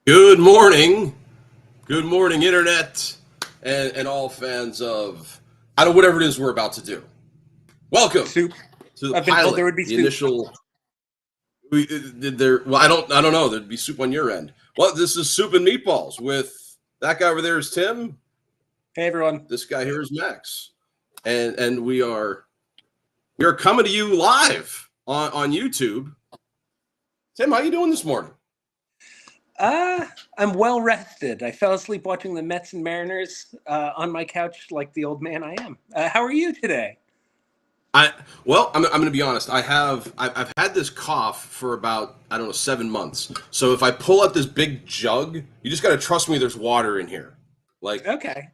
Good morning. Good morning, Internet, and all fans of I don't know whatever it is we're about to do. Welcome Soup. to the I've been told there pilot. would be The soup. initial. Did there? Well, I don't know. There'd be soup on your end. Well, this is soup and meatballs with that guy over there is Tim. Hey, everyone. This guy here is Max, and we are coming to you live on YouTube. Tim, how you doing this morning? Uh, I'm well rested. I fell asleep watching the Mets and Mariners on my couch like the old man I am. How are you today? I well, I'm going to be honest. I've had this cough for about I don't know 7 months. So if I pull out this big jug, you just got to trust me. There's water in here. Like Okay. in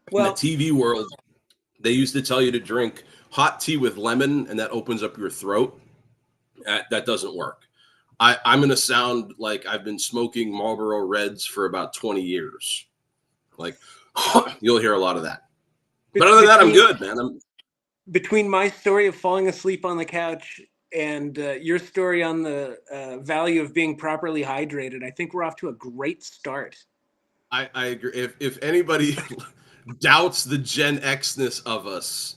the Well, TV world, they used to tell you to drink hot tea with lemon, and that opens up your throat. That doesn't work. I'm going to sound like I've been smoking Marlboro Reds for about 20 years. Like you'll hear a lot of that. But other than that, I'm between good, man. between my story of falling asleep on the couch and your story on the value of being properly hydrated, I think we're off to a great start. I agree. If anybody doubts the Gen Xness of us,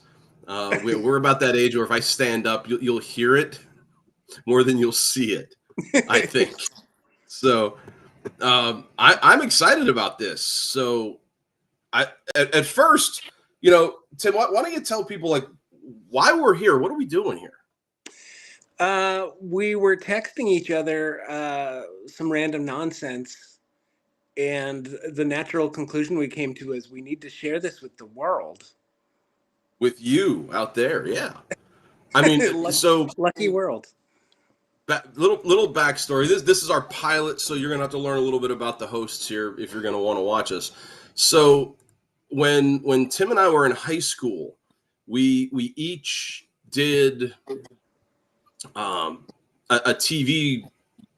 we're about that age where if I stand up, you'll hear it more than you'll see it. I think so. I'm excited about this. So I at first, Tim, why don't you tell people like why we're here? What are we doing here? We were texting each other some random nonsense, and the natural conclusion we came to is we need to share this with the world. With you out there, yeah. I mean, so Lucky world. little backstory. This is our pilot, so you're gonna have to learn a little bit about the hosts here if you're gonna want to watch us. So when Tim and I were in high school, we each did a TV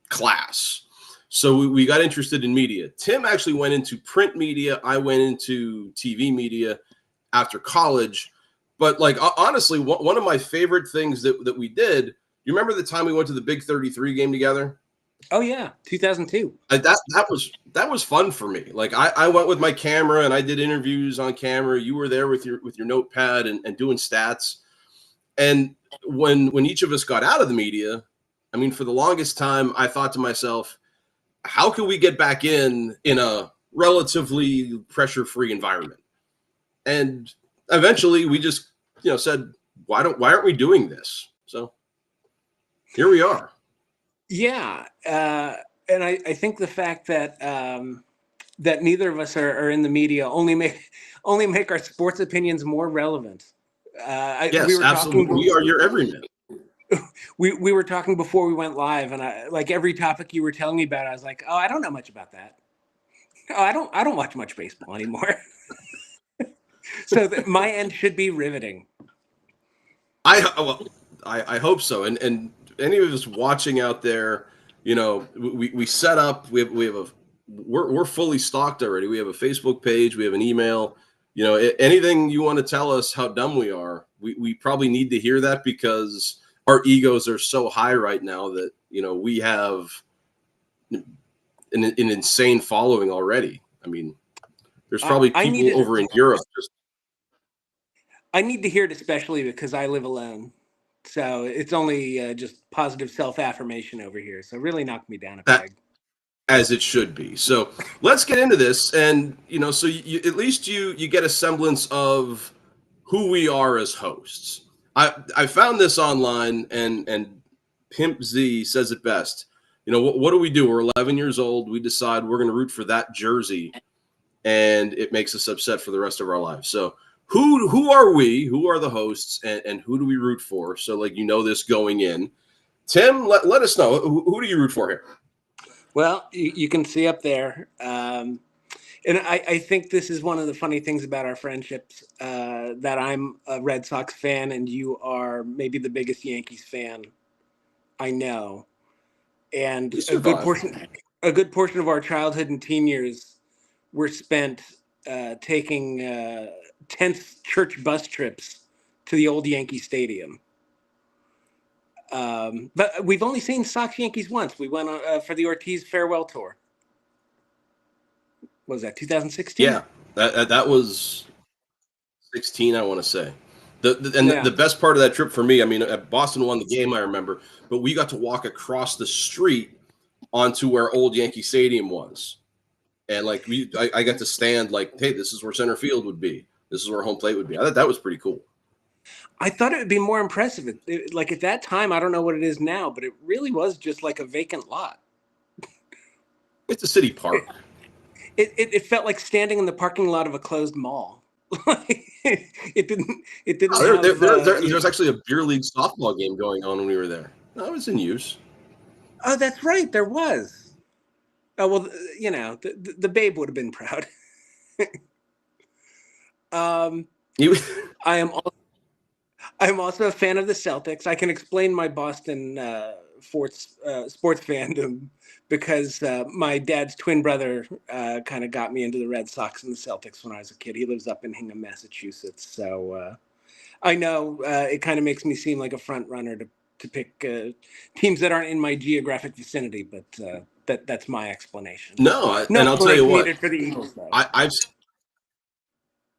class. So we got interested in media. Tim actually went into print media. I went into TV media after college. But like honestly, one of my favorite things that we did. You remember the time we went to the Big 33 game together? Oh yeah, 2002. That was fun for me. Like I went with my camera and I did interviews on camera. You were there with your notepad and doing stats. And when each of us got out of the media, I mean, for the longest time, I thought to myself, how can we get back in a relatively pressure-free environment? And eventually, we just said, why aren't we doing this? So here we are. Yeah, and I think the fact that that neither of us are in the media only make our sports opinions more relevant. We Yes, were absolutely. talking We are your everyman. we were talking before we went live, and I like every topic you were telling me about. I was like, oh, I don't know much about that. Oh, I don't watch much baseball anymore. So my end should be riveting. Well, I hope so. And any of us watching out there, we set up. We're fully stocked already. We have a Facebook page. We have an email. Anything you want to tell us how dumb we are, we probably need to hear that because our egos are so high right now that we have an insane following already. I mean, there's probably I need people it. over in Europe just I need to hear it, especially because I live alone. So it's only just positive self affirmation over here. So really knocked me down a that peg. as it should be. So let's get into this, and so at least you get a semblance of who we are as hosts. I found this online, and Pimp Z says it best. What do we do? We're 11 years old. We decide we're going to root for that jersey, and it makes us upset for the rest of our lives. So who are we? Who are the hosts, and who do we root for? So like this going in. Tim, let us know who do you root for here? Well, you can see up there. And I think this is one of the funny things about our friendships that I'm a Red Sox fan and you are maybe the biggest Yankees fan I know. And We a good survive. portion, a good portion of our childhood and teen years were spent taking tense church bus trips to the old Yankee Stadium. But we've only seen Sox Yankees once. We went for the Ortiz farewell tour. What was that 2016? Yeah, that was 16, I want to say. The Yeah. best part of that trip for me, I mean, Boston won the game, I remember, but we got to walk across the street onto where old Yankee Stadium was, and like I got to stand like, hey, this is where center field would be. This is where home plate would be. I thought that was pretty cool. I thought it would be more impressive. Like at that time, I don't know what it is now, but it really was just like a vacant lot. It's a city park. It felt like standing in the parking lot of a closed mall. it didn't Oh, have. There's actually a beer league softball game going on when we were there. That was in use. Oh, that's right. There was. Oh well, the babe would have been proud. You, I am. I'm also a fan of the Celtics. I can explain my Boston sports fandom because my dad's twin brother kind of got me into the Red Sox and the Celtics when I was a kid. He lives up in Hingham, Massachusetts, so I know it kind of makes me seem like a front runner to pick teams that aren't in my geographic vicinity, but that's my explanation. no, No and I'll tell you what, needed for the Eagles, though.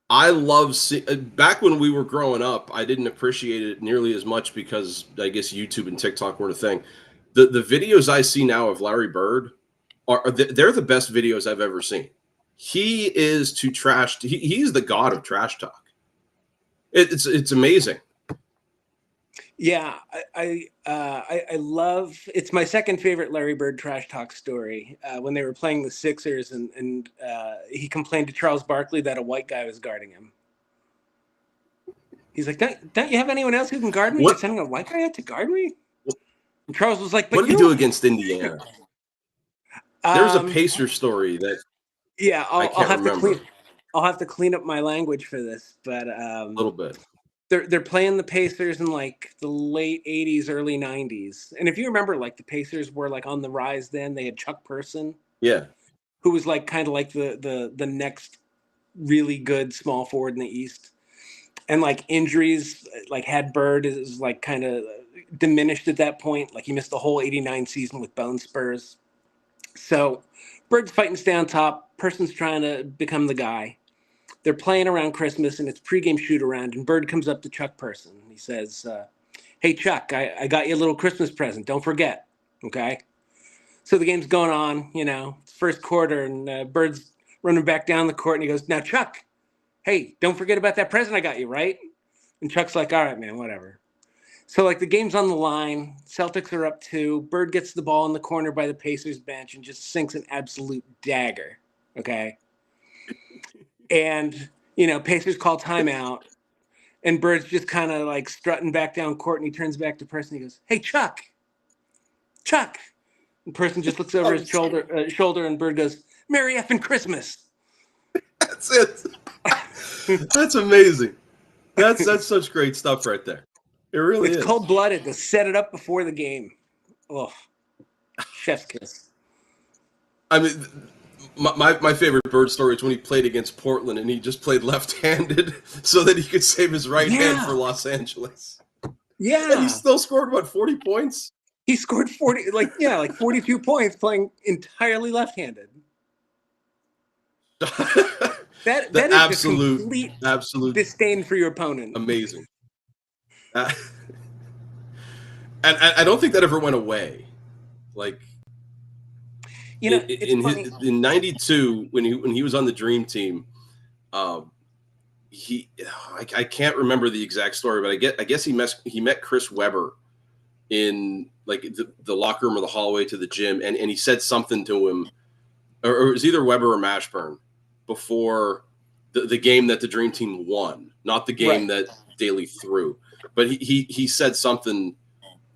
I love back when we were growing up, I didn't appreciate it nearly as much because I guess YouTube and TikTok were a thing. The videos I see now of Larry Bird they're the best videos I've ever seen. He is to trash. He's the god of trash talk. It's amazing. Yeah, I love. It's my second favorite Larry Bird trash talk story. When they were playing the Sixers, and he complained to Charles Barkley that a white guy was guarding him. He's like, "Don't you have anyone else who can guard me? You're sending a white guy out to guard me?" And Charles was like, "But what did he do against Indiana?" There's a Pacer story that I'll have to clean up my language for this, but a little bit. They're playing the Pacers in like the late 80s, early 90s. And if you remember, like the Pacers were like on the rise then. They had Chuck Person. Yeah. Who was like kind of like the next really good small forward in the East. And like injuries like had Bird is like kind of diminished at that point. Like he missed the whole 89 season with bone spurs. So Bird's fighting to stay on top. Person's trying to become the guy. They're playing around Christmas, and it's pregame shoot around, and Bird comes up to Chuck Person. He says, hey, Chuck, I got you a little Christmas present. Don't forget, okay? So the game's going on, it's first quarter, and Bird's running back down the court, and he goes, now, Chuck, hey, don't forget about that present I got you, right? And Chuck's like, all right, man, whatever. So, like, the game's on the line. Celtics are up 2. Bird gets the ball in the corner by the Pacers bench and just sinks an absolute dagger, okay? And, Pacers call timeout, and Bird's just kind of like strutting back down court, and he turns back to Person. He goes, hey, Chuck. And Person just looks over his shoulder, and Bird goes, Merry effing Christmas. That's it. That's amazing. That's such great stuff right there. It really is. It's cold-blooded to set it up before the game. Oh, chef's kiss. I mean, my favorite Bird story is when he played against Portland and he just played left-handed so that he could save his right hand for Los Angeles. Yeah. And he still scored, 40 points? He scored 42 points playing entirely left-handed. That is absolute disdain for your opponent. Amazing. And I don't think that ever went away. Like, in '92 when he was on the Dream Team, I can't remember the exact story, but I guess he met Chris Webber in like the locker room or the hallway to the gym, and he said something to him, or it was either Webber or Mashburn before the game that the Dream Team won, not the game that Daly threw. But he said something,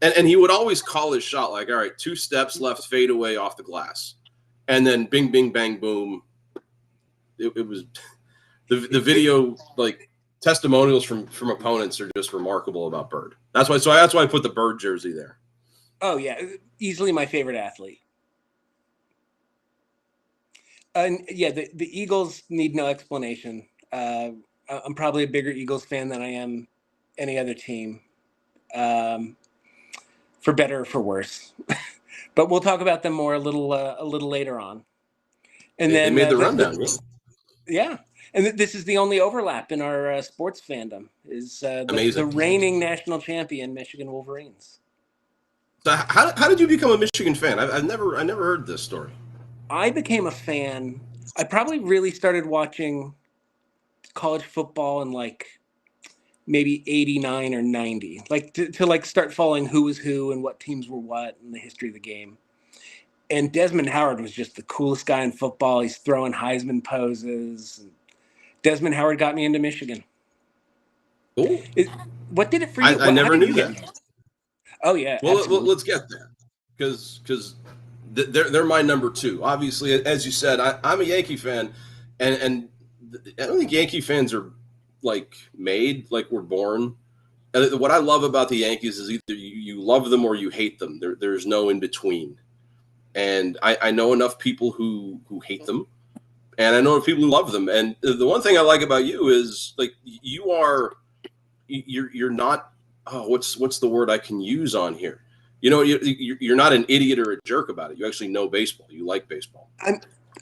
and he would always call his shot like, all right, 2 steps left, fade away off the glass. And then bing, bing, bang, boom. It was the video, like testimonials from opponents are just remarkable about Bird. That's why I put the Bird jersey there. Oh, yeah. Easily my favorite athlete. And yeah, the Eagles need no explanation. I'm probably a bigger Eagles fan than I am any other team. for better or for worse. But we'll talk about them more a little later on. And They then made the rundown. yeah, and this is the only overlap in our sports fandom is the Amazing. reigning national champion Michigan Wolverines. So how did you become a Michigan fan? I never heard this story. I became a fan. I probably really started watching college football in like maybe 89 or 90, like to like start following who was who and what teams were what and the history of the game. And Desmond Howard was just the coolest guy in football. He's throwing Heisman poses. And Desmond Howard got me into Michigan. Cool. What did it for you? I never knew that. Oh yeah. Well, let's get there because they're my number two. Obviously, as you said, I'm a Yankee fan, and I don't think Yankee fans are like made, like we're born. And what I love about the Yankees is either you love them or you hate them. There's no in between. And I know enough people who hate them, and I know people who love them. And the one thing I like about you is like you're not. Oh, what's the word I can use on here? You know, you're not an idiot or a jerk about it. You actually know baseball. You like baseball.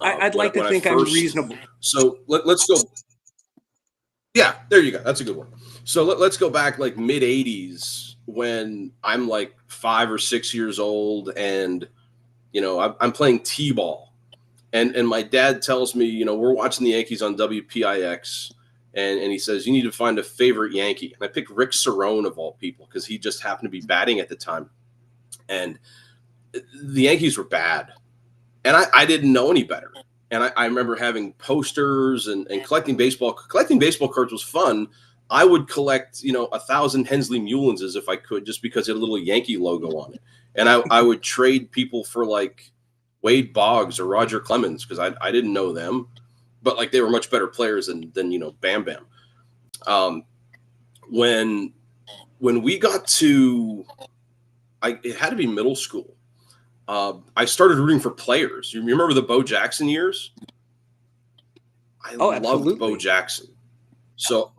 I'd like to think I'm reasonable. So let's go. Yeah, there you go. That's a good one. So let's go back like mid 80s when I'm like 5 or 6 years old and, you know, I'm playing T-ball and my dad tells me, you know, we're watching the Yankees on WPIX and he says, you need to find a favorite Yankee. And I picked Rick Cerone of all people because he just happened to be batting at the time. And the Yankees were bad. And I didn't know any better. And I remember having posters and collecting baseball. Collecting baseball cards was fun. I would collect, you know, 1,000 Hensley Mulinses if I could, just because it had a little Yankee logo on it. And I would trade people for like Wade Boggs or Roger Clemens because I didn't know them, but like they were much better players than you know Bam Bam. When we got to, it had to be middle school. I started rooting for players. You remember the Bo Jackson years? I loved Bo Jackson. So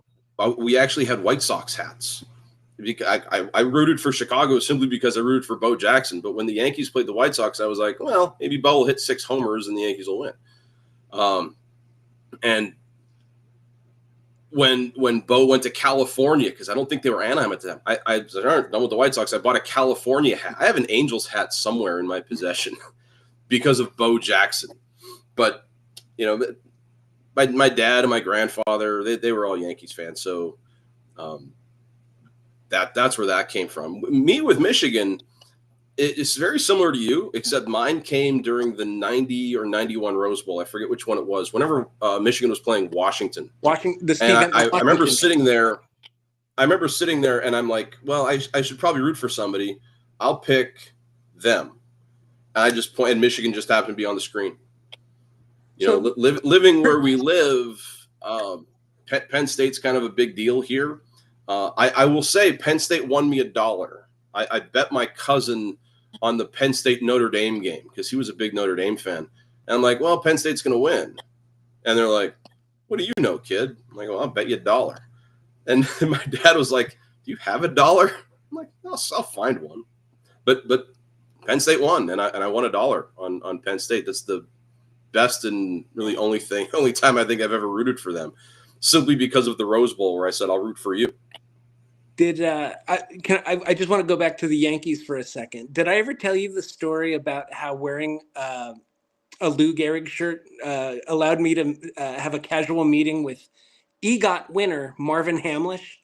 we actually had White Sox hats. I rooted for Chicago simply because I rooted for Bo Jackson. But when the Yankees played the White Sox, I was like, well, maybe Bo will hit 6 homers and the Yankees will win. And when Bo went to California, because I don't think they were Anaheim at the time, I was done with the White Sox. I bought a California hat. I have an Angels hat somewhere in my possession because of Bo Jackson. But, you know, my dad and my grandfather, they were all Yankees fans. So that's where that came from. Me with Michigan, it's very similar to you, except mine came during the 90 or 91 Rose Bowl. I forget which one it was. Whenever Michigan was playing Washington. And I remember sitting there. And I'm like, well, I should probably root for somebody. I'll pick them. And I just pointed. Michigan just happened to be on the screen. You know, living where we live, Penn State's kind of a big deal here. I will say Penn State won me $1. I bet my cousin on the Penn State Notre Dame game because he was a big Notre Dame fan. And I'm like, well, Penn State's going to win. And they're like, what do you know, kid? I'm like, well, I'll bet you $1. And my dad was like, do you have $1? I'm like, I'll find one. But Penn State won, and I won $1 on Penn State. That's the best and really only time I think I've ever rooted for them, simply because of the Rose Bowl where I said I'll root for you. I just want to go back to the Yankees for a second. Did I ever tell you the story about how wearing a Lou Gehrig shirt allowed me to have a casual meeting with EGOT winner Marvin Hamlish?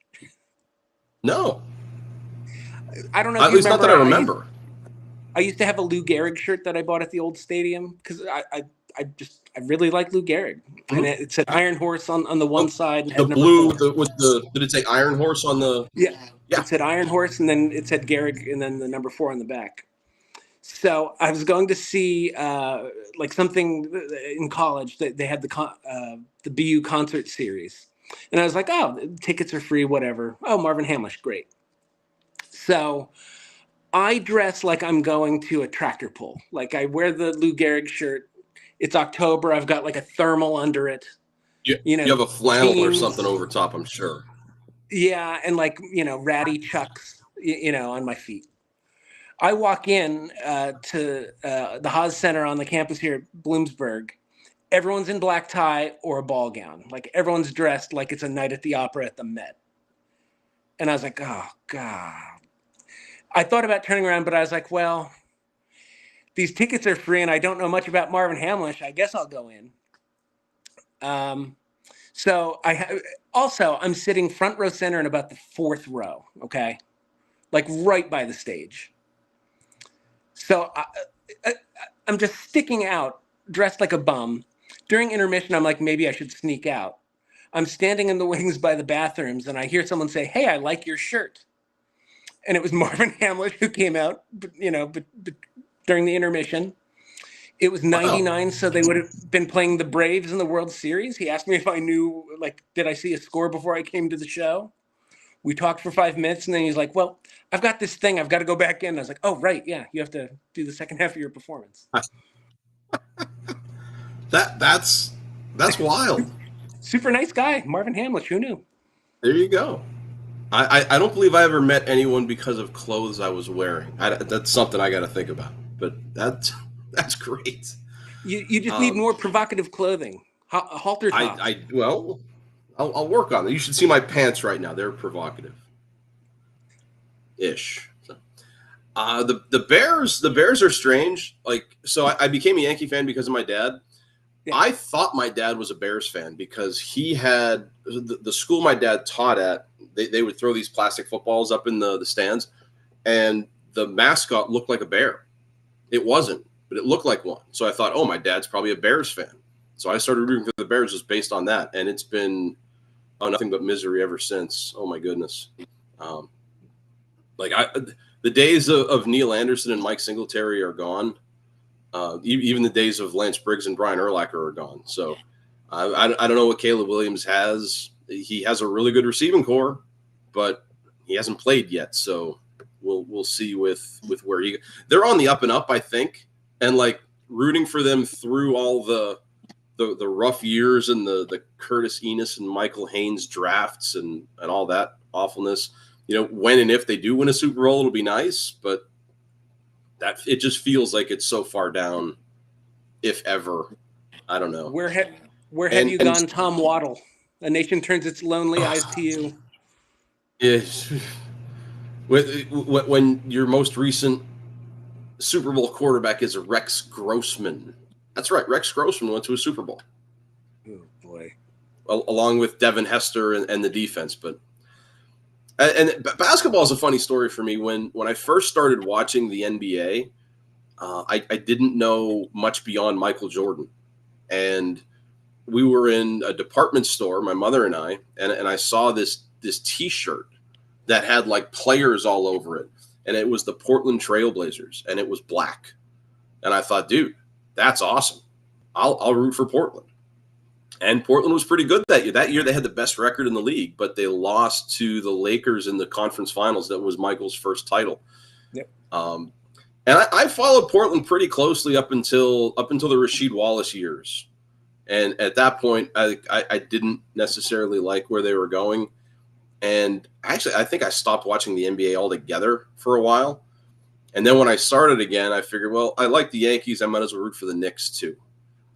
No. I don't know if at least not that I remember. I used to have a Lou Gehrig shirt that I bought at the old stadium because I really like Lou Gehrig. Mm-hmm. And it said Iron Horse on the one side. And the blue did it say Iron Horse on the? Yeah. It said Iron Horse, and then it said Gehrig, and then the number 4 on the back. So I was going to see like something in college that they had the BU concert series, and I was like, oh, tickets are free, whatever. Oh, Marvin Hamlish, great. So I dress like I'm going to a tractor pull. Like I wear the Lou Gehrig shirt. It's October. I've got like a thermal under it. You have a flannel or something over top, I'm sure. Yeah, and like, ratty chucks, on my feet. I walk in to the Haas Center on the campus here at Bloomsburg. Everyone's in black tie or a ball gown. Like everyone's dressed like it's a night at the opera at the Met. And I was like, oh God. I thought about turning around, but I was like, well, these tickets are free and I don't know much about Marvin Hamlish. I guess I'll go in. So I'm sitting front row center in about the fourth row. Okay. Like right by the stage. So I'm just sticking out, dressed like a bum. During intermission, I'm like, maybe I should sneak out. I'm standing in the wings by the bathrooms, and I hear someone say, "Hey, I like your shirt." And it was Marvin Hamlish who came out, during the intermission. It was Wow. 99, so they would have been playing the Braves in the World Series. He asked me if I knew, like, did I see a score before I came to the show? We talked for 5 minutes, and then he's like, well, I've got this thing. I've got to go back in. I was like, oh, right. Yeah, you have to do the second half of your performance. That's wild. Super nice guy, Marvin Hamlish. Who knew? There you go. I don't believe I ever met anyone because of clothes I was wearing. That's something I got to think about. But that's great. You just need more provocative clothing. Halter tops. I'll work on it. You should see my pants right now. They're provocative. Ish. So, the Bears are strange. Like, so I became a Yankee fan because of my dad. Yeah. I thought my dad was a Bears fan because he had the school my dad taught at. They would throw these plastic footballs up in the stands, and the mascot looked like a bear. It wasn't, but it looked like one. So I thought, oh, my dad's probably a Bears fan. So I started rooting for the Bears just based on that, and it's been nothing but misery ever since. Oh my goodness. The days of Neil Anderson and Mike Singletary are gone. Even the days of Lance Briggs and Brian Urlacher are gone. So I don't know what Caleb Williams has. He has a really good receiving core, but he hasn't played yet. So we'll see with where they're on the up and up, I think, and like rooting for them through all the rough years and the Curtis Enos and Michael Haynes drafts and all that awfulness. When and if they do win a Super Bowl, it'll be nice, but that it just feels like it's so far down, if ever. I don't know. Where have you gone, Tom Waddle? A nation turns its lonely eyes to you. Yes. When your most recent Super Bowl quarterback is Rex Grossman. That's right. Rex Grossman went to a Super Bowl. Oh, boy. Along with Devin Hester and the defense. But basketball is a funny story for me. When I first started watching the NBA, I didn't know much beyond Michael Jordan. And we were in a department store, my mother and I saw this T-shirt that had like players all over it. And it was the Portland Trailblazers, and it was black. And I thought, dude, that's awesome. I'll root for Portland. And Portland was pretty good that year. That year they had the best record in the league, but they lost to the Lakers in the conference finals. That was Michael's first title. Yep. And I followed Portland pretty closely up until the Rasheed Wallace years. And at that point, I didn't necessarily like where they were going. And actually, I think I stopped watching the NBA altogether for a while. And then when I started again, I figured, well, I like the Yankees. I might as well root for the Knicks too.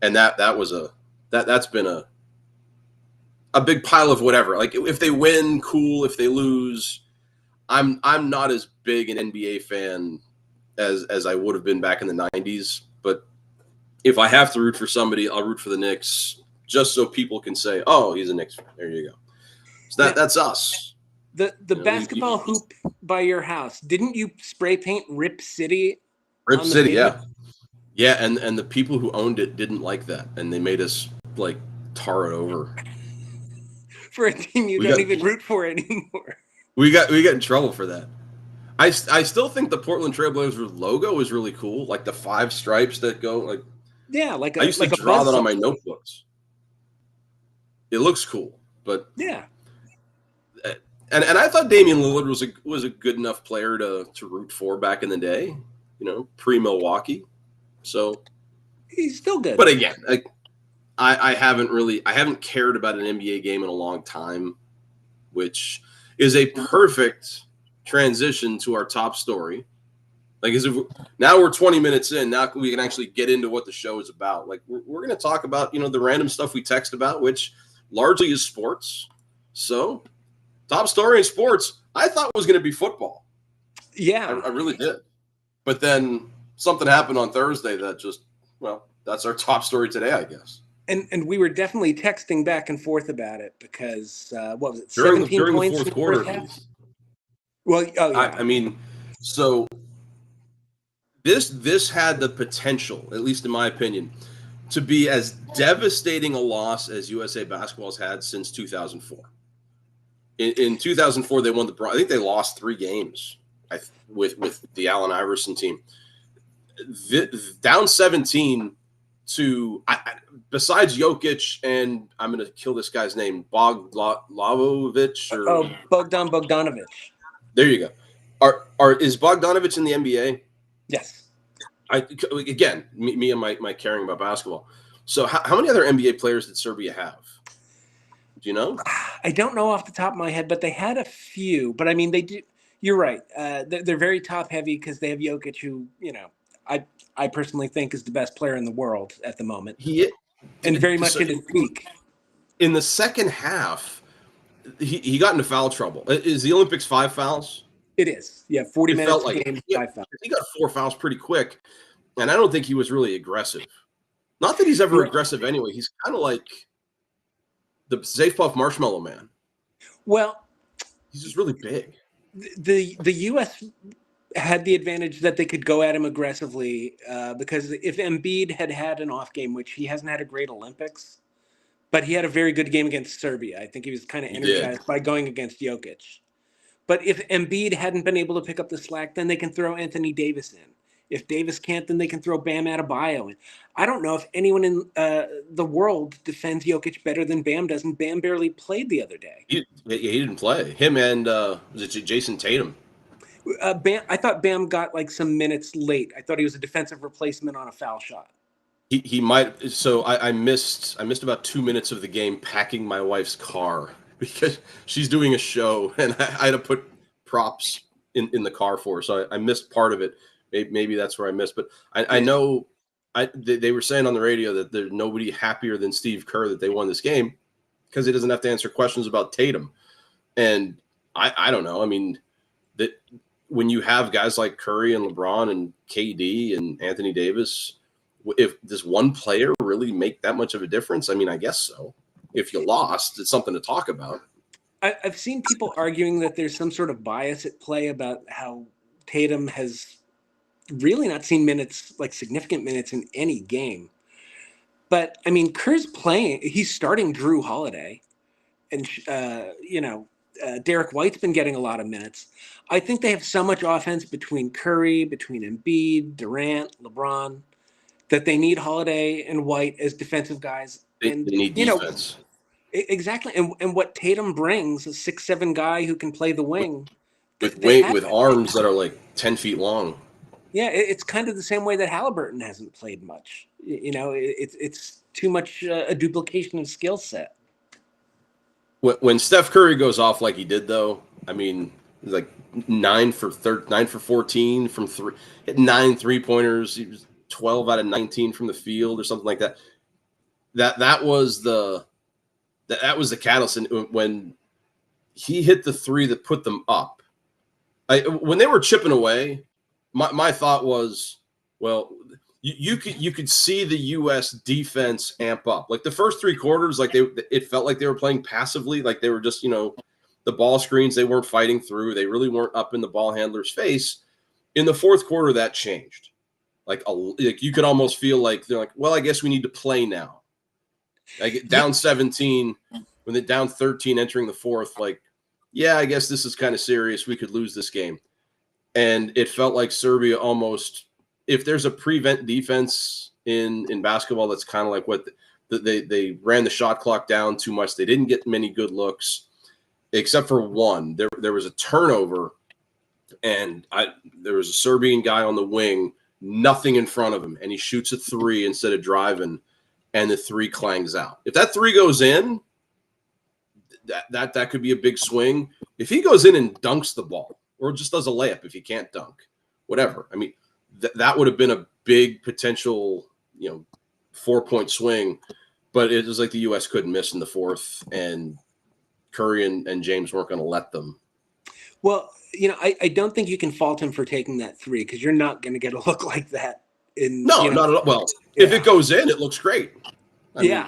And that's been a big pile of whatever. Like if they win, cool. If they lose, I'm not as big an NBA fan as I would have been back in the 90s. But if I have to root for somebody, I'll root for the Knicks just so people can say, oh, he's a Knicks fan. There you go. So that's us. The basketball hoop by your house, didn't you spray paint Rip City? Rip City, yeah. Yeah, and the people who owned it didn't like that, and they made us like tar it over. For a team you don't even root for anymore. We got in trouble for that. I still think the Portland Trailblazers logo is really cool, like the 5 stripes that go like. Yeah, like I used to draw that on my notebooks. It looks cool, but yeah. And I thought Damian Lillard was a good enough player to root for back in the day, pre-Milwaukee. So he's still good. But again, I haven't cared about an NBA game in a long time, which is a perfect transition to our top story. Like, now we're 20 minutes in. Now we can actually get into what the show is about. Like, we're going to talk about, the random stuff we text about, which largely is sports. So, top story in sports, I thought was going to be football. Yeah. I really did. But then something happened on Thursday that that's our top story today, I guess. And we were definitely texting back and forth about it because, what was it, During 17 points the fourth in the quarter. first half? Well, oh, yeah. I mean, so this had the potential, at least in my opinion, to be as devastating a loss as USA Basketball's had since 2004. In 2004, they won I think they lost 3 games with the Allen Iverson team. Down 17 to besides Jokic and I'm going to kill this guy's name, Bogdanovic or Bogdan Bogdanovic. There you go. Is Bogdanovic in the NBA? Yes. Again, me and my caring about basketball. So how many other NBA players did Serbia have? Do you know? I don't know off the top of my head, but they had a few. But I mean, they do. You're right. They're very top heavy because they have Jokic, who I personally think is the best player in the world at the moment. And very much in his peak. In the second half, he got into foul trouble. Is the Olympics 5 fouls? It is. Yeah, 40 minutes a game, 5 fouls. He got 4 fouls pretty quick, and I don't think he was really aggressive. Not that he's ever aggressive anyway. He's kind of like the Safe Puff Marshmallow Man. Well, he's just really big. The U.S. had the advantage that they could go at him aggressively because if Embiid had an off game, which he hasn't had a great Olympics, but he had a very good game against Serbia. I think he was kind of energized by going against Jokic. But if Embiid hadn't been able to pick up the slack, then they can throw Anthony Davis in. If Davis can't, then they can throw Bam Adebayo in. I don't know if anyone in the world defends Jokic better than Bam does, and Bam barely played the other day. He didn't play. Him and was it Jason Tatum? I thought Bam got like some minutes late. I thought he was a defensive replacement on a foul shot. He might. So I missed about 2 minutes of the game packing my wife's car because she's doing a show and I had to put props in the car for her. So I missed part of it. Maybe that's where I missed. But I know they were saying on the radio that there's nobody happier than Steve Kerr that they won this game because he doesn't have to answer questions about Tatum. And I don't know. I mean, that when you have guys like Curry and LeBron and KD and Anthony Davis, if does one player really make that much of a difference? I mean, I guess so. If you lost, it's something to talk about. I've seen people arguing that there's some sort of bias at play about how Tatum has really not seen minutes, like significant minutes in any game. But I mean, Kerr's playing, he's starting Drew Holiday and, Derek White's been getting a lot of minutes. I think they have so much offense between Curry, between Embiid, Durant, LeBron, that they need Holiday and White as defensive guys. They need defense. Exactly. And what Tatum brings, a 6'7" guy who can play the wing. With arms that are like 10 feet long. Yeah, it's kind of the same way that Halliburton hasn't played much. It's too much a duplication of skill set. When Steph Curry goes off like he did, though, I mean, like 9 for 14 from 3, hit 9 3-pointers. He was 12 out of 19 from the field or something like that. That was the catalyst. And when he hit the 3 that put them up, when they were chipping away, my thought was, well, you could see the U.S. defense amp up. Like the first 3 quarters, like it felt like they were playing passively, like they were just the ball screens they weren't fighting through. They really weren't up in the ball handler's face. In the fourth quarter, that changed. Like you could almost feel like they're like, well, I guess we need to play now. Like down 17, when they're down 13 entering the fourth, like, yeah, I guess this is kind of serious. We could lose this game. And it felt like Serbia almost, if there's a prevent defense in basketball, that's kind of like what they ran the shot clock down too much. They didn't get many good looks, except for one. There was a turnover, and there was a Serbian guy on the wing, nothing in front of him, and he shoots a 3 instead of driving, and the 3 clangs out. If that 3 goes in, that could be a big swing. If he goes in and dunks the ball, or just does a layup if he can't dunk, whatever. I mean, that would have been a big potential, 4-point swing, but it was like the U.S. couldn't miss in the fourth, and Curry and James weren't going to let them. Well, I don't think you can fault him for taking that three, because you're not going to get a look like that No, not at all. Well, yeah. If it goes in, it looks great. I mean,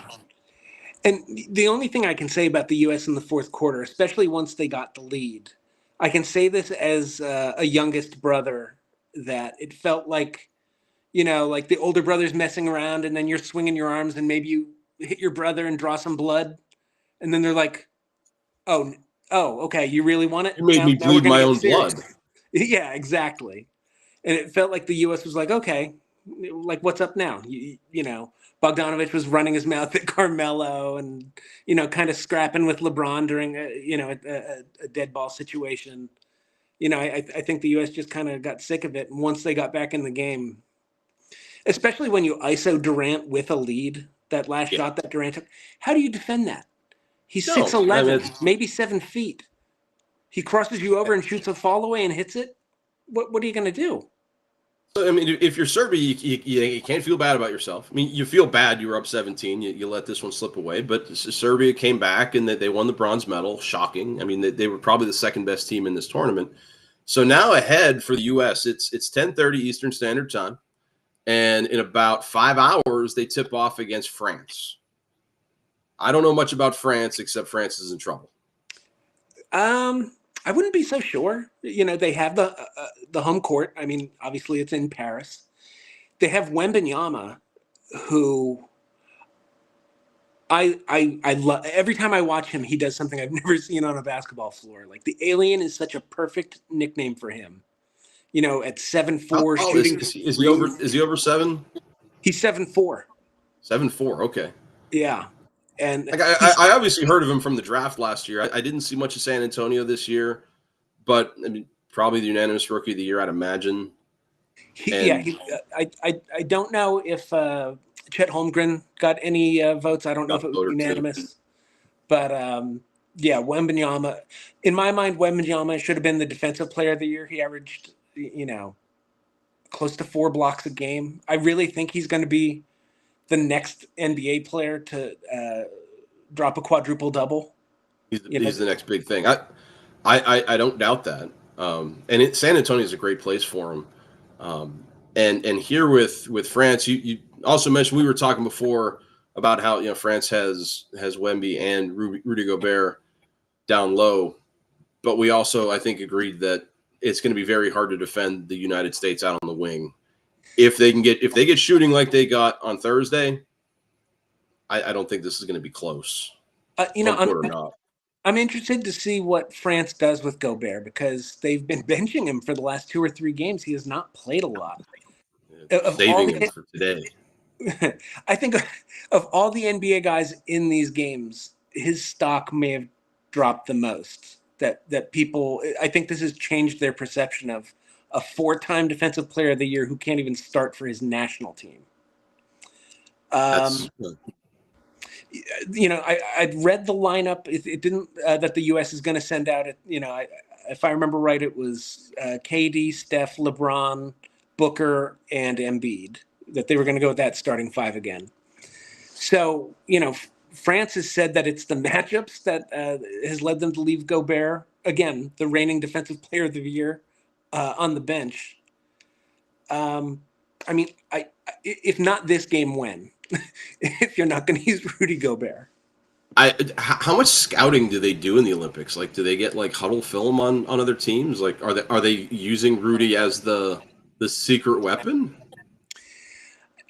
and the only thing I can say about the U.S. in the fourth quarter, especially once they got the lead, I can say this as a youngest brother, that it felt like, like the older brother's messing around, and then you're swinging your arms, and maybe you hit your brother and draw some blood, and then they're like, oh, okay, you really want it? You made me bleed my own blood. Yeah, exactly. And it felt like the U.S. was like, okay, like, what's up now? Bogdanovich was running his mouth at Carmelo, and kind of scrapping with LeBron during a dead ball situation. I think the U.S. just kind of got sick of it, and once they got back in the game, especially when you ISO Durant with a lead, that last shot that Durant took, how do you defend that? He's 6'11", maybe 7 feet. He crosses you over and shoots a fall away and hits it. What are you going to do? I mean, if you're Serbia, you can't feel bad about yourself. I mean, you feel bad you were up 17. You let this one slip away. But Serbia came back, and they won the bronze medal. Shocking. I mean, they were probably the second best team in this tournament. So now ahead for the U.S., it's 10:30 Eastern Standard Time. And in about 5 hours, they tip off against France. I don't know much about France, except France is in trouble. I wouldn't be so sure. They have the home court. I mean, obviously it's in Paris. They have Wembanyama, who I love. Every time I watch him, he does something I've never seen on a basketball floor. Like, the Alien is such a perfect nickname for him. At 7'4", shooting. Is he over? Is he over 7? He's 7'4". 7'4". Okay. Yeah. And I obviously heard of him from the draft last year. I didn't see much of San Antonio this year, but I mean, probably the unanimous rookie of the year, I'd imagine. I don't know if Chet Holmgren got any votes. I don't know if it was unanimous, but Wembanyama. In my mind, Wembanyama should have been the defensive player of the year. He averaged, close to 4 blocks a game. I really think he's going to be the next NBA player to drop a quadruple double. He's the next big thing. I don't doubt that. And San Antonio is a great place for him. And here with France, you also mentioned, we were talking before about how France has Wemby and Rudy Gobert down low, but we also, I think, agreed that it's going to be very hard to defend the United States out on the wing. If they get shooting like they got on Thursday, I don't think this is going to be close. I'm interested to see what France does with Gobert, because they've been benching him for the last 2 or 3 games. He has not played a lot. Saving him for today. I think of all the NBA guys in these games, his stock may have dropped the most. That people, I think this has changed their perception of a 4-time defensive player of the year who can't even start for his national team. I'd read the lineup. It didn't that the U.S. is going to send out. If I remember right, it was KD, Steph, LeBron, Booker, and Embiid, that they were going to go with that starting 5 again. So, France has said that it's the matchups that has led them to leave Gobert, again, the reigning defensive player of the year, on the bench. If not this game, when? If you're not going to use Rudy Gobert. How much scouting do they do in the Olympics? Like, do they get huddle film on other teams? Like, are they using Rudy as the secret weapon?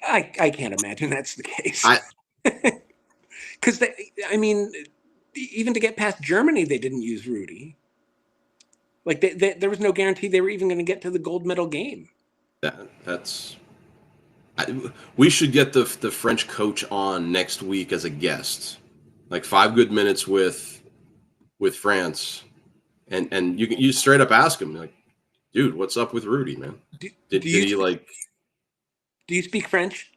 I can't imagine that's the case. Because even to get past Germany, they didn't use Rudy. Like, there was no guarantee they were even going to get to the gold medal game. We should get the French coach on next week as a guest, like 5 good minutes with France, and you straight up ask him, like, dude, what's up with Rudy, man? Did he like? Do you speak French?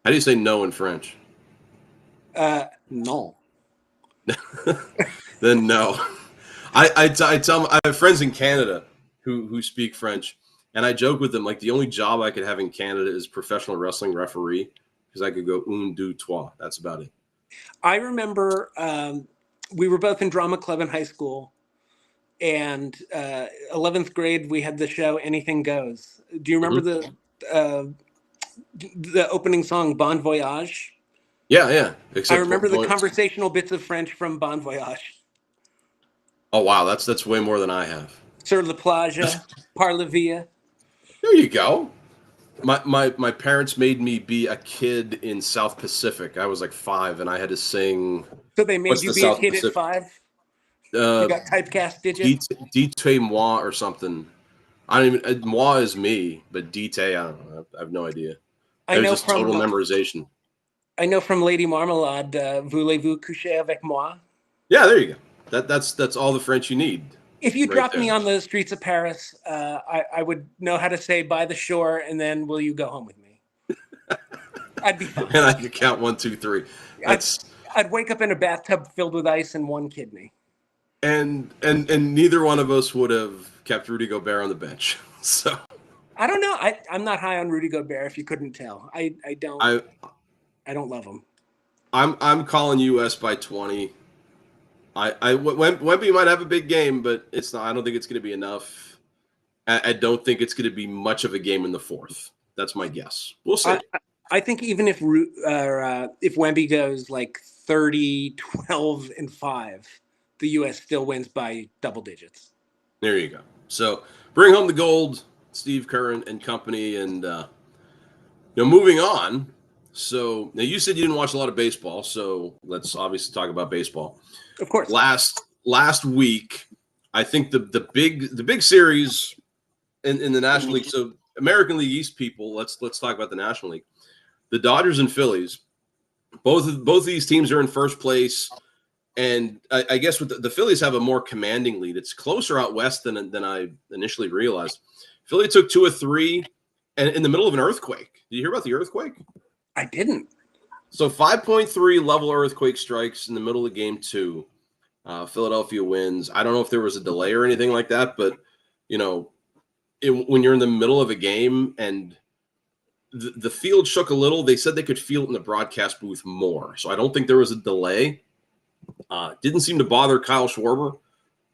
How do you say no in French? No. Then no. I tell them, I have friends in Canada, who speak French, and I joke with them like the only job I could have in Canada is professional wrestling referee because I could go un, deux, trois. That's about it. I remember we were both in drama club in high school, and 11th grade we had the show Anything Goes. Do you remember uh, the opening song Bon Voyage? Yeah, yeah. I Except remember the conversational bits of French from Bon Voyage. oh wow, that's way more than I have. Sur la plage, parle-vie. There you go. My parents made me be a kid in South Pacific. I was like 5, and I had to sing. So they made What's you the be a South kid at Pacific? 5? You got typecast, did you? Dite moi or something. I don't even. Moi is me, but dite, I don't know. I have no idea. I It was know just total from memorization. I know from Lady Marmalade. Voulez-vous coucher avec moi? Yeah, there you go. That's all the French you need. If you right dropped there. me on the streets of Paris, I would know how to say by the shore, and then will you go home with me? I'd be fine. And I could count 1, 2, 3. That's I'd wake up in a bathtub filled with ice and one kidney. and neither one of us would have kept Rudy Gobert on the bench. So I don't know. I'm not high on Rudy Gobert. If you couldn't tell, I don't love him. I'm calling US by 20. Wemby might have a big game, but it's not. I don't think it's going to be enough. I don't think it's going to be much of a game in the fourth. That's my guess. We'll see. I think even if Wemby goes like 30, 12, and 5, the U.S. still wins by double digits. There you go. So bring home the gold, Steve Kerr and company, and moving on. So now you said you didn't watch a lot of baseball, so let's obviously talk about baseball. Of course. Last week, I think the big series in the National League. So American League East people, let's talk about the National League. The Dodgers and Phillies, both of these teams are in first place, and I guess with the Phillies have a more commanding lead. It's closer out west than I initially realized. Philly took 2 of 3, and in the middle of an earthquake. Did you hear about the earthquake? I didn't. So 5.3 level earthquake strikes in the middle of game 2. Philadelphia wins. I don't know if there was a delay or anything like that, but when you're in the middle of a game and the field shook a little, they said they could feel it in the broadcast booth more. So I don't think there was a delay. Didn't seem to bother Kyle Schwarber.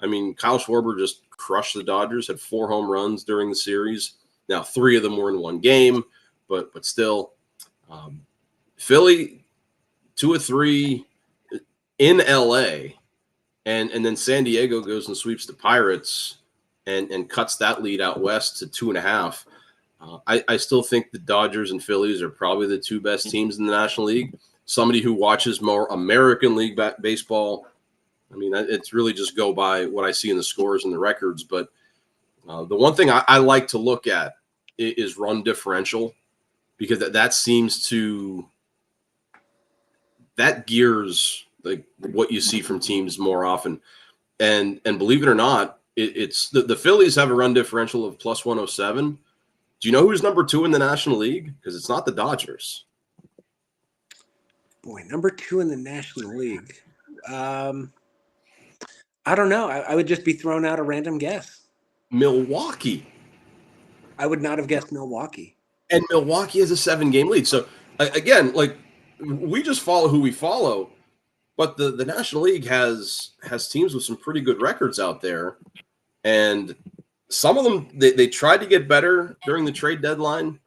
I mean, Kyle Schwarber just crushed the Dodgers, had 4 home runs during the series. Now 3 of them were in one game, but still. Philly 2 of 3 in LA, and then San Diego goes and sweeps the Pirates and cuts that lead out west to 2.5. I still think the Dodgers and Phillies are probably the 2 best teams in the National League. Somebody who watches more American League baseball, I mean, it's really just go by what I see in the scores and the records. But the one thing I like to look at is run differential, because that seems to that gears like what you see from teams more often. And believe it or not, it's the Phillies have a run differential of plus 107. Do you know who's number 2 in the National League? Because it's not the Dodgers. Boy, number 2 in the National League. I don't know. I would just be throwing out a random guess. Milwaukee. I would not have guessed Milwaukee. And Milwaukee has a 7-game lead. So again, like, we just follow who we follow, but the National League has teams with some pretty good records out there, and some of them they tried to get better during the trade deadline.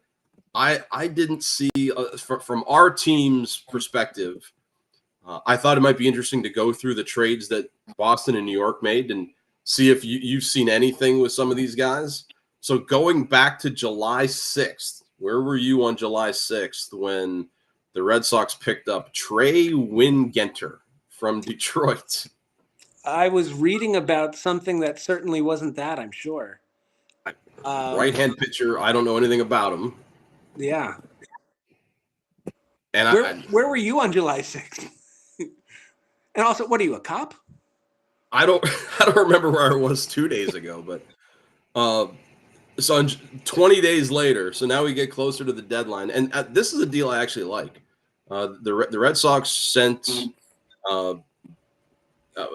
I didn't see from our team's perspective. I thought it might be interesting to go through the trades that Boston and New York made and see if you've seen anything with some of these guys. So going back to July 6th, where were you on July 6th when the Red Sox picked up Trey Wingenter from Detroit? I was reading about something that certainly wasn't that, I'm sure. Right-hand pitcher. I don't know anything about him. Yeah. And where were you on July 6th? And also, what are you, a cop? I don't remember where I was 2 days ago, but so 20 days later, so now we get closer to the deadline, and this is a deal I actually like. The Red Sox sent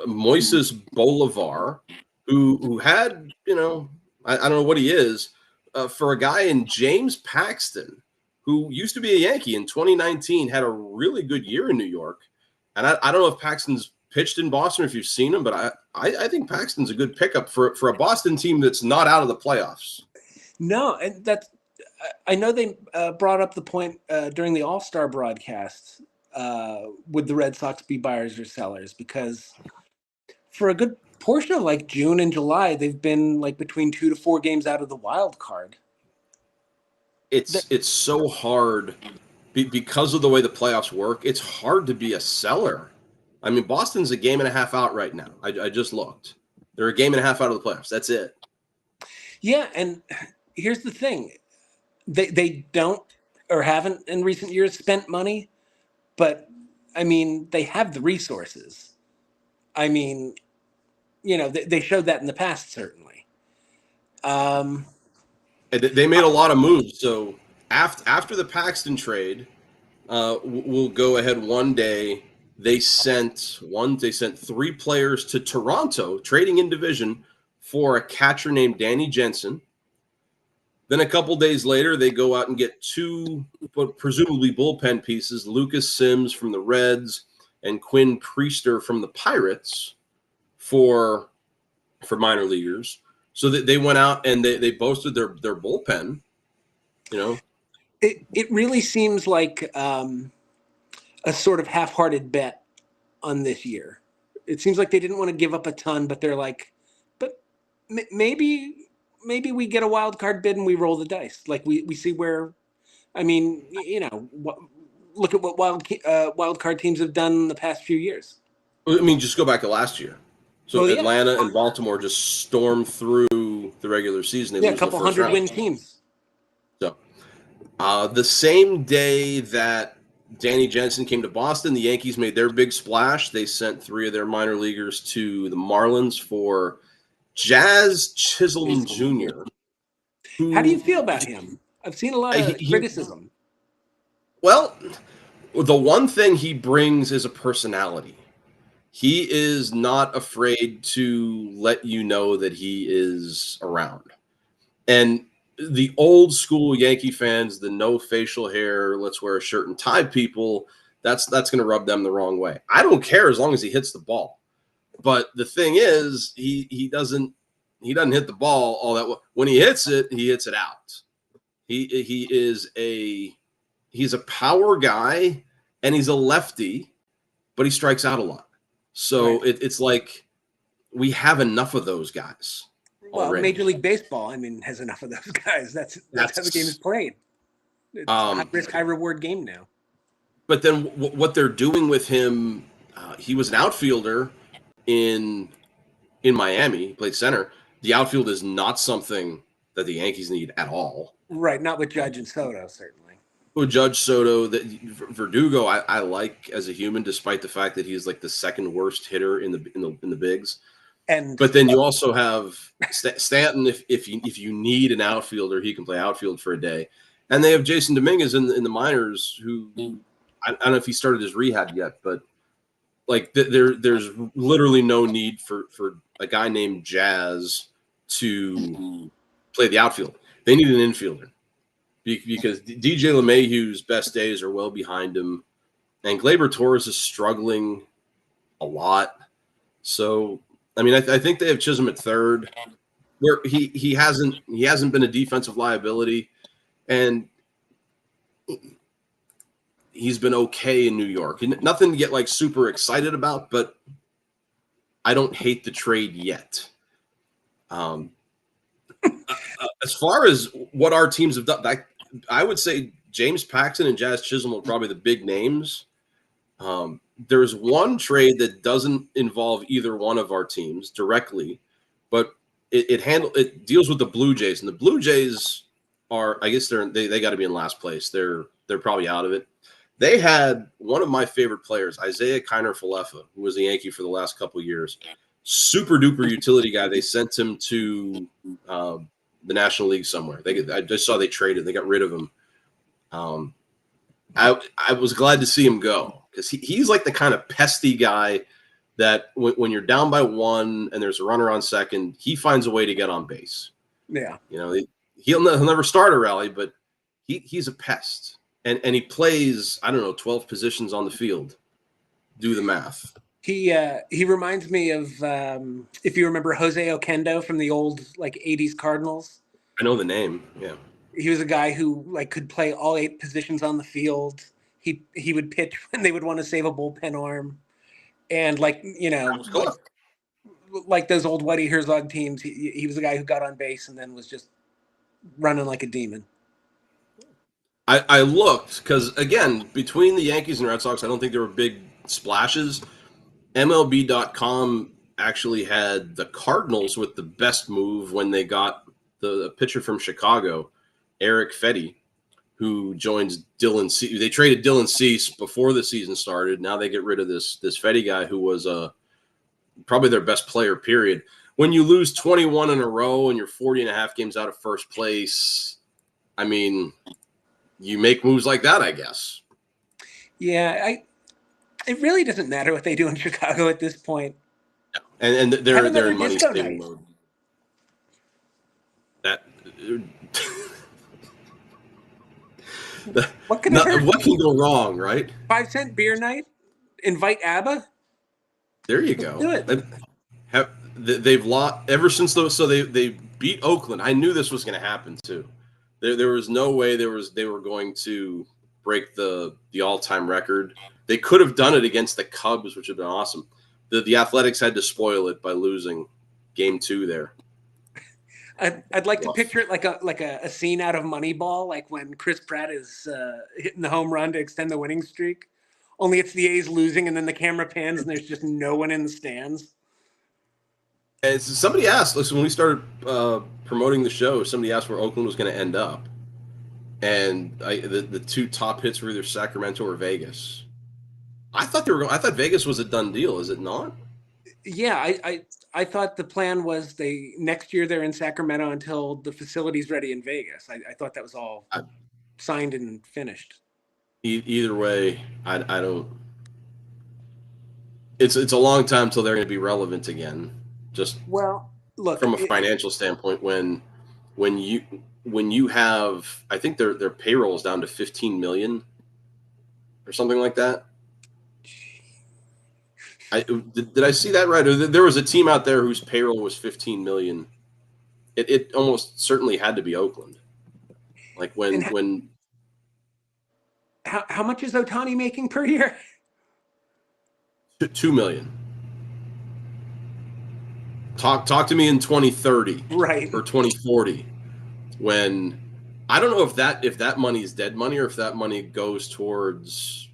Moises Bolivar, who had I don't know what he is, for a guy in James Paxton, who used to be a Yankee in 2019, had a really good year in New York. And I don't know if Paxton's pitched in Boston or if you've seen him, but I think Paxton's a good pickup for a Boston team that's not out of the playoffs. No, and that's I know they brought up the point during the All-Star broadcast. Would the Red Sox be buyers or sellers? Because for a good portion of like June and July, they've been like between 2 to 4 games out of the wild card. It's so hard because of the way the playoffs work. It's hard to be a seller. I mean, Boston's a game and a half out right now. I just looked. They're a game and a half out of the playoffs. That's it. Yeah, and here's the thing. They don't or haven't in recent years spent money, but I mean, they have the resources. I mean, they showed that in the past, certainly. They made a lot of moves. So after the Paxton trade, we'll go ahead one day. They sent 3 players to Toronto, trading in division for a catcher named Danny Jensen. Then a couple days later, they go out and get 2 presumably bullpen pieces, Lucas Sims from the Reds and Quinn Priester from the Pirates for minor leaguers. So that they went out and they boasted their bullpen, It really seems like a sort of half-hearted bet on this year. It seems like they didn't want to give up a ton, but they're like, but maybe we get a wild card bid and we roll the dice. Like we see where, I mean, look at what wild card teams have done in the past few years. I mean, just go back to last year. So Atlanta and Baltimore just stormed through the regular season. They a couple hundred win teams. So the same day that Danny Jensen came to Boston, the Yankees made their big splash. They sent 3 of their minor leaguers to the Marlins for Jazz Chisholm Jr. How do you feel about him? I've seen a lot of criticism. Well, the one thing he brings is a personality. He is not afraid to let you know that he is around. And the old school Yankee fans, the no facial hair, let's wear a shirt and tie people, that's going to rub them the wrong way. I don't care as long as he hits the ball. But the thing is, he doesn't hit the ball all that well. When he hits it out. He's a power guy and he's a lefty, but he strikes out a lot. So right. It's like we have enough of those guys. Well, already. Major League Baseball, I mean, has enough of those guys. That's how the game is played. It's a high risk, high reward game now. But then what they're doing with him, he was an outfielder in Miami. He played center. The outfield is not something that the Yankees need at all. Right, not with Judge and Soto, certainly. With Judge Soto, Verdugo, I like as a human, despite the fact that he's like the second worst hitter in the bigs. But then you also have Stanton. If you need an outfielder, he can play outfield for a day. And they have Jason Dominguez in the minors, who I don't know if he started his rehab yet, but like there's literally no need for a guy named Jazz to play the outfield. They need an infielder because DJ LeMahieu's best days are well behind him, and Gleyber Torres is struggling a lot. So. I mean, I think they have Chisholm at third, where he hasn't been a defensive liability, and he's been okay in New York. Nothing to get like super excited about, but I don't hate the trade yet. As far as what our teams have done, I would say James Paxton and Jazz Chisholm are probably the big names. There's one trade that doesn't involve either one of our teams directly, but it deals with the Blue Jays, and the Blue Jays are, I guess they got to be in last place. They're probably out of it. They had one of my favorite players, Isaiah Kiner-Falefa, who was a Yankee for the last couple of years. Super duper utility guy. They sent him to the National League somewhere. I just saw they traded. They got rid of him. I was glad to see him go because he's like the kind of pesty guy that when you're down by 1 and there's a runner on second, he finds a way to get on base. Yeah. You know, he'll never start a rally, but he's a pest, and he plays, I don't know, 12 positions on the field. Do the math. He reminds me of if you remember Jose Oquendo from the old like '80s Cardinals. I know the name. Yeah. He was a guy who like could play all 8 positions on the field. He would pitch when they would want to save a bullpen arm, and like That was cool. like those old Whitey Herzog teams, he was a guy who got on base and then was just running like a demon. I looked because, again, between the Yankees and Red Sox, I don't think there were big splashes. MLB.com actually had the Cardinals with the best move when they got the pitcher from Chicago, Eric Fetty, who joins Dylan Cease. They traded Dylan Cease before the season started. Now they get rid of this Fetty guy who was probably their best player, period. When you lose 21 in a row and you're 40 and a half games out of first place, I mean, you make moves like that, I guess. Yeah, it really doesn't matter what they do in Chicago at this point. And they're in money saving mode. That what can go wrong, right? 5-cent beer night. Invite ABBA. There you go. Do it. They've lost ever since those. So they beat Oakland. I knew this was going to happen too. There was no way they were going to break the all-time record. They could have done it against the Cubs, which would have been awesome. The Athletics had to spoil it by losing Game 2 there. I'd like to picture it like a scene out of Moneyball, like when Chris Pratt is hitting the home run to extend the winning streak. Only it's the A's losing, and then the camera pans, and there's just no one in the stands. And somebody asked, listen, when we started promoting the show, somebody asked where Oakland was going to end up. And the two top hits were either Sacramento or Vegas. I thought Vegas was a done deal. Is it not? Yeah, I thought the plan was next year they're in Sacramento until the facility's ready in Vegas. I thought that was all signed and finished. Either way, I don't. It's a long time till they're going to be relevant again. Just look from a financial standpoint, when you have, I think their payroll is down to 15 million or something like that. Did I see that right? There was a team out there whose payroll was 15 million. It almost certainly had to be Oakland. Like when how much is Ohtani making per year? 2 million. Talk to me in 2030, right, or 2040, when I don't know if that money is dead money or if that money goes towards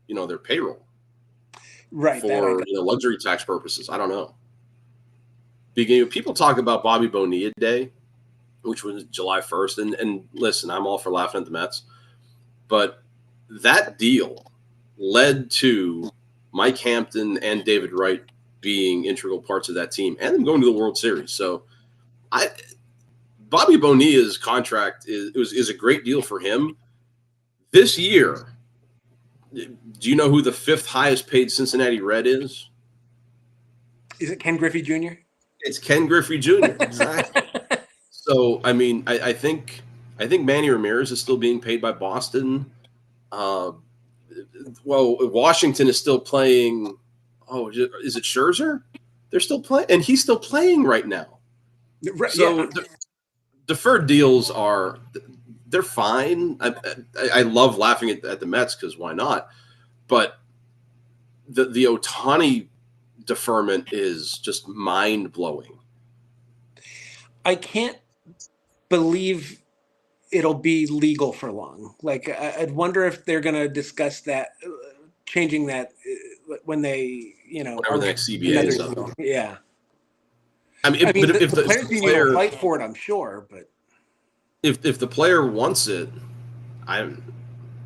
their payroll. Right, for luxury tax purposes. I don't know. People talk about Bobby Bonilla Day, which was July 1st, and listen, I'm all for laughing at the Mets, but that deal led to Mike Hampton and David Wright being integral parts of that team and them going to the World Series. So Bobby Bonilla's contract is a great deal for him. This year, do you know who the 5th highest paid Cincinnati Red is? Is it Ken Griffey Jr.? It's Ken Griffey Jr. Exactly. So, I mean, I think Manny Ramirez is still being paid by Boston. Washington is still playing. Oh, is it Scherzer? They're still playing, and he's still playing right now. Right, so yeah. Deferred deals they're fine. I love laughing at the Mets because why not? But the Ohtani deferment is just mind blowing. I can't believe it'll be legal for long. Like, I'd wonder if they're going to discuss that, changing that when they, whenever the next CBA is up. Yeah. I mean, if the players will fight for it, I'm sure. But if the player wants it,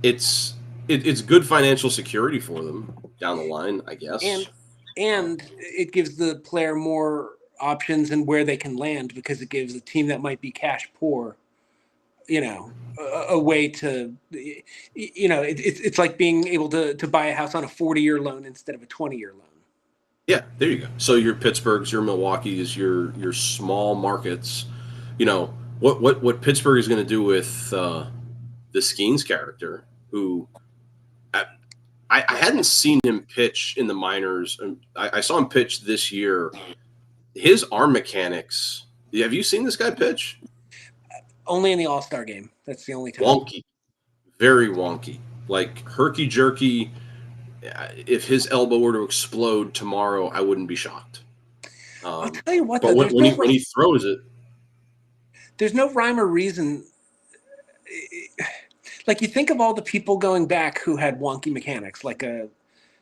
it's good financial security for them down the line, I guess. And it gives the player more options and where they can land, because it gives a team that might be cash poor, a way to, it's like being able to buy a house on a 40-year loan instead of a 20-year loan. Yeah, there you go. So your Pittsburghs, your Milwaukees, your small markets what Pittsburgh is going to do with the Skeens character, who I hadn't seen him pitch in the minors. I saw him pitch this year. His arm mechanics. Have you seen this guy pitch? Only in the All-Star game. That's the only time. Wonky, very wonky, like herky jerky. If his elbow were to explode tomorrow, I wouldn't be shocked. I'll tell you what, but though, when he throws it, there's no rhyme or reason. Like, you think of all the people going back who had wonky mechanics, like a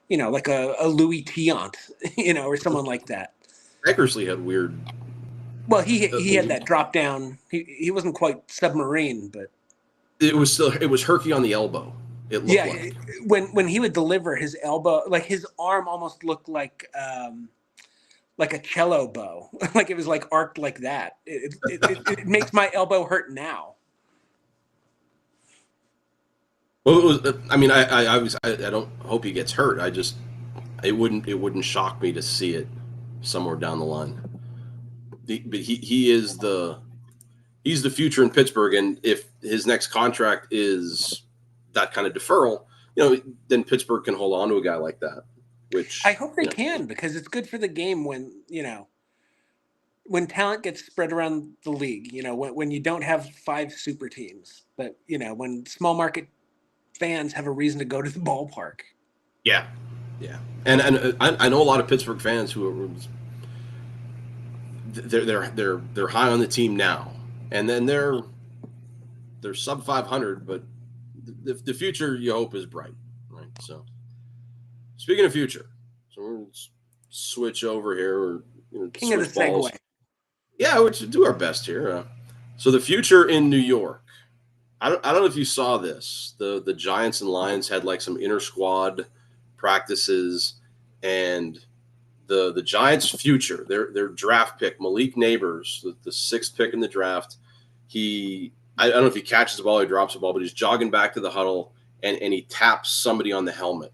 Louis Tiant, or someone like that. Eckersley had weird. Well, he had that drop down. He wasn't quite submarine, but it was herky on the elbow. It looked like. When he would deliver, his elbow, like his arm, almost looked like a cello bow, like it was like arced like that. It makes my elbow hurt now. Well, it was. I mean, I don't hope he gets hurt. It wouldn't shock me to see it somewhere down the line. But he's the future in Pittsburgh, and if his next contract is that kind of deferral, then Pittsburgh can hold on to a guy like that. Which I hope they can, because it's good for the game when talent gets spread around the league. When you don't have 5 super teams, but when small market fans have a reason to go to the ballpark. Yeah, and I know a lot of Pittsburgh fans who are they're high on the team now, and then they're sub 500, but the future you hope is bright, right? So, speaking of future, so we'll switch over here. King of the segue. Yeah, we should do our best here. So the future in New York. I don't know if you saw this. The Giants and Lions had like some inter squad practices, and the Giants' future, their draft pick, Malik Neighbors, the 6th pick in the draft. I don't know if he catches the ball or drops the ball, but he's jogging back to the huddle and he taps somebody on the helmet,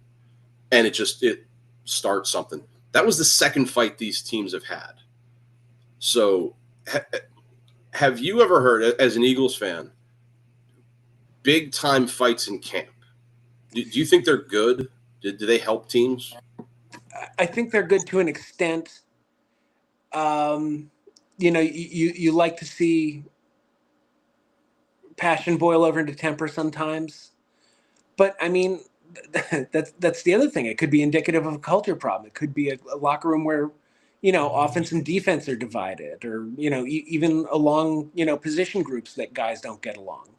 and it starts something. That was the second fight these teams have had. So, have you ever heard, as an Eagles fan, big time fights in camp? Do you think they're good? Do they help teams? I think they're good to an extent. You like to see passion boil over into temper sometimes, but I mean, that's the other thing. It could be indicative of a culture problem. It could be a locker room where offense and defense are divided, or even along position groups that guys don't get along.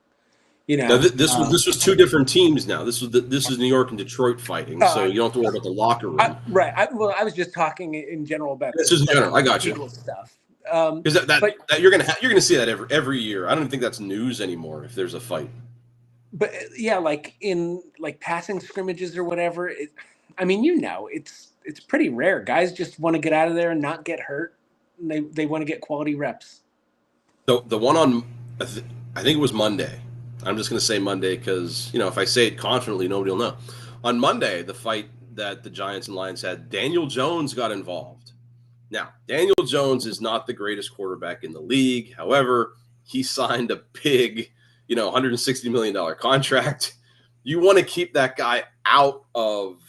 Now, this was 2 different teams. Now this is New York and Detroit fighting, so you don't have to worry about the locker room. Right. I was just talking in general about this. Is general. I got you. Stuff. Because that you're gonna see that every year. I don't even think that's news anymore if there's a fight. But yeah, like in passing scrimmages or whatever. It's pretty rare. Guys just want to get out of there and not get hurt. And they want to get quality reps. The one on, I think it was Monday. I'm just going to say Monday because, if I say it confidently, nobody will know. On Monday, the fight that the Giants and Lions had, Daniel Jones got involved. Now, Daniel Jones is not the greatest quarterback in the league. However, he signed a big, $160 million contract. You want to keep that guy out of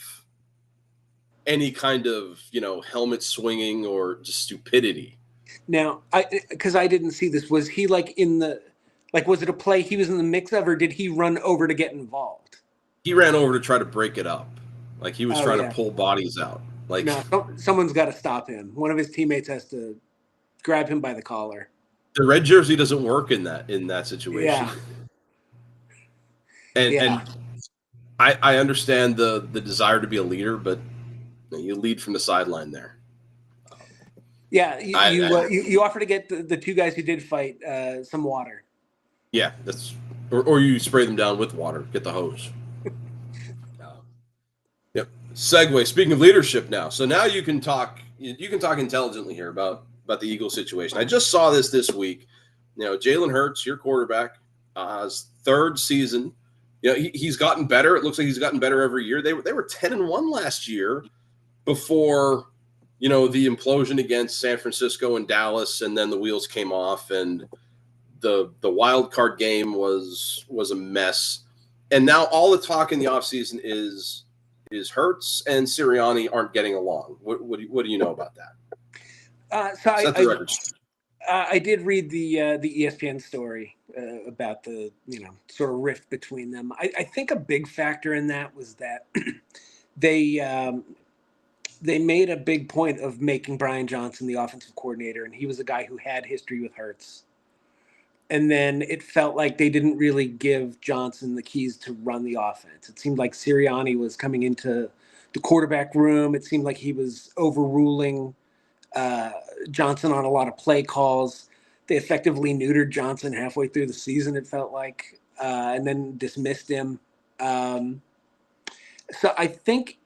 any kind of, helmet swinging or just stupidity. Now, because I didn't see this, was he was it a play he was in the mix of, or did he run over to get involved? He ran over to try to break it up. Like he was trying to pull bodies out. Like, no, someone's got to stop him. One of his teammates has to grab him by the collar. The red jersey doesn't work in that situation. Yeah. And I understand the desire to be a leader, but you lead from the sideline there. Yeah, you offer to get the 2 guys who did fight some water. Yeah, that's or you spray them down with water. Get the hose. Yep. Segue. Speaking of leadership, now, so now you can talk. You can talk intelligently here about the Eagles situation. I just saw this week. Jalen Hurts, your quarterback, his 3rd season. He's gotten better. It looks like he's gotten better every year. They were 10-1 last year before the implosion against San Francisco and Dallas, and then the wheels came off, and the wild card game was a mess, and now all the talk in the offseason is Hurts and Sirianni aren't getting along. What do you know about that? So Set the record. I did read the ESPN story about the sort of rift between them. I think a big factor in that was that they made a big point of making Brian Johnson the offensive coordinator, and he was a guy who had history with Hurts. And then it felt like they didn't really give Johnson the keys to run the offense. It seemed like Sirianni was coming into the quarterback room. It seemed like he was overruling Johnson on a lot of play calls. They effectively neutered Johnson halfway through the season, it felt like, and then dismissed him. So I think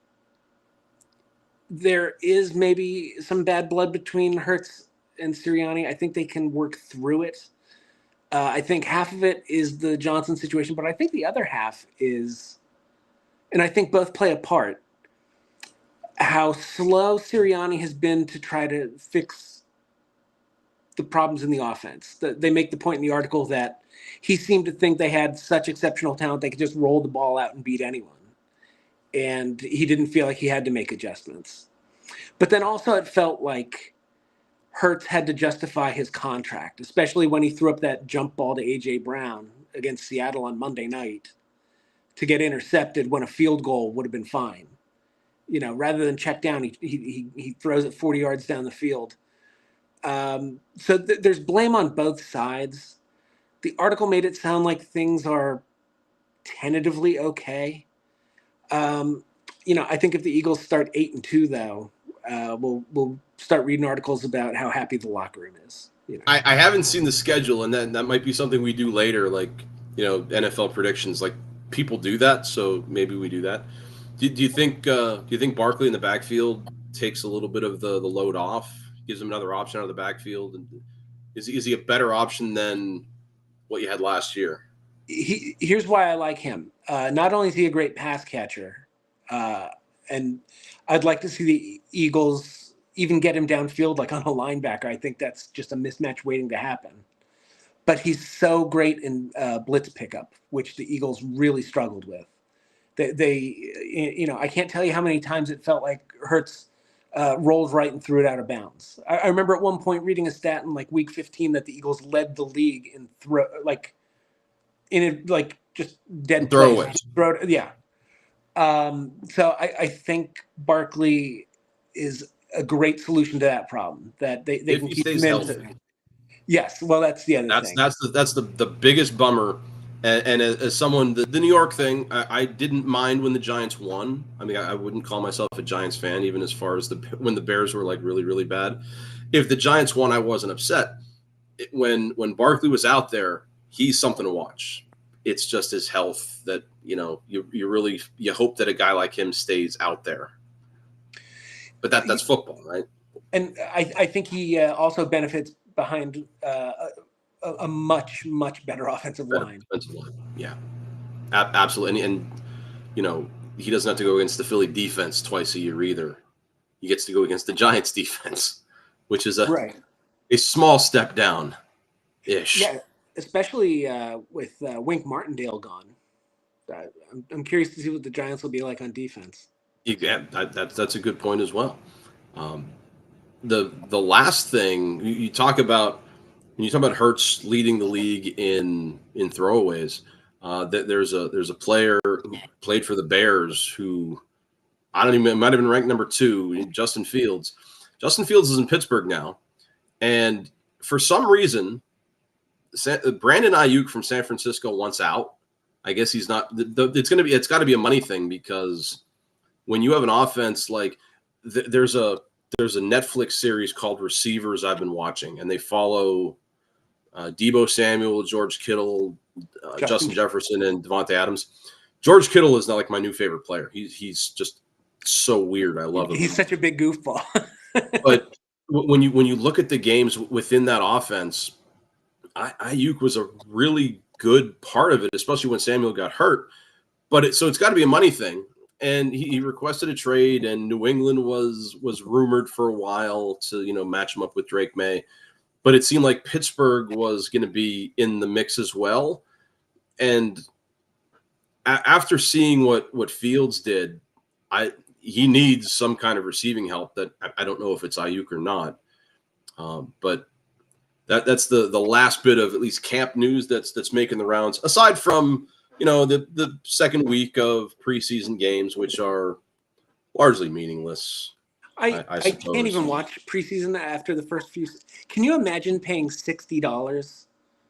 there is maybe some bad blood between Hurts and Sirianni. I think they can work through it. I think half of it is the Johnson situation, but I think the other half is, and I think both play a part, how slow Sirianni has been to try to fix the problems in the offense. They make the point in the article that he seemed to think they had such exceptional talent they could just roll the ball out and beat anyone. And he didn't feel like he had to make adjustments. But then also it felt like Hurts had to justify his contract, especially when he threw up that jump ball to A.J. Brown against Seattle on Monday night to get intercepted when a field goal would have been fine. Rather than check down, he throws it 40 yards down the field. So there's blame on both sides. The article made it sound like things are tentatively okay. I think if the Eagles start 8-2, though, we'll start reading articles about how happy the locker room is. I haven't seen the schedule, and that might be something we do later, like NFL predictions. Like people do that, so maybe we do that. Do you think Barkley in the backfield takes a little bit of the load off, gives him another option out of the backfield, and is he a better option than what you had last year? Here's why I like him. Not only is he a great pass catcher, and I'd like to see the Eagles even get him downfield like on a linebacker. I think that's just a mismatch waiting to happen. But he's so great in blitz pickup, which the Eagles really struggled with. I can't tell you how many times it felt like Hurts rolled right and threw it out of bounds. I remember at one point reading a stat in like week 15 that the Eagles led the league in just dead throwaways. Yeah. So I think Barkley is a great solution to that problem. That they if can he keep stays him healthy. Yes, well, that's the other thing. That's the biggest bummer. And as someone, the New York thing, I didn't mind when the Giants won. I mean, I wouldn't call myself a Giants fan, even as far as when the Bears were like really, really bad. If the Giants won, I wasn't upset. When Barkley was out there, he's something to watch. It's just his health that you hope that a guy like him stays out there. But that's football, right? And I think he also benefits behind a much, much better offensive line. Yeah, absolutely. And he doesn't have to go against the Philly defense twice a year either. He gets to go against the Giants defense, which is a small step down ish. Yeah, especially with Wink Martindale gone. I'm curious to see what the Giants will be like on defense. Yeah, that's a good point as well. The last thing you talk about when you talk about Hurts leading the league in throwaways, that there's a player who played for the Bears who might have been ranked number 2, Justin Fields. Justin Fields is in Pittsburgh now, and for some reason, Brandon Ayuk from San Francisco wants out. I guess he's not. It's got to be a money thing, because when you have an offense like there's a Netflix series called Receivers I've been watching, and they follow Deebo Samuel, George Kittle, Justin Jefferson, and Devontae Adams. George Kittle is not like my new favorite player. He's just so weird. I love him. He's such a big goofball. But when you look at the games within that offense, Ayuk was a really good part of it, especially when Samuel got hurt. But it's got to be a money thing. And he requested a trade, and New England was rumored for a while to match him up with Drake May. but it seemed like Pittsburgh was going to be in the mix as well. And after seeing what Fields did, he needs some kind of receiving help. That I don't know if it's Ayuk or not, but that's the last bit of at least camp news that's making the rounds. Aside from the second week of preseason games, which are largely meaningless. I can't even suppose. watch preseason after the first few. Can you imagine paying $60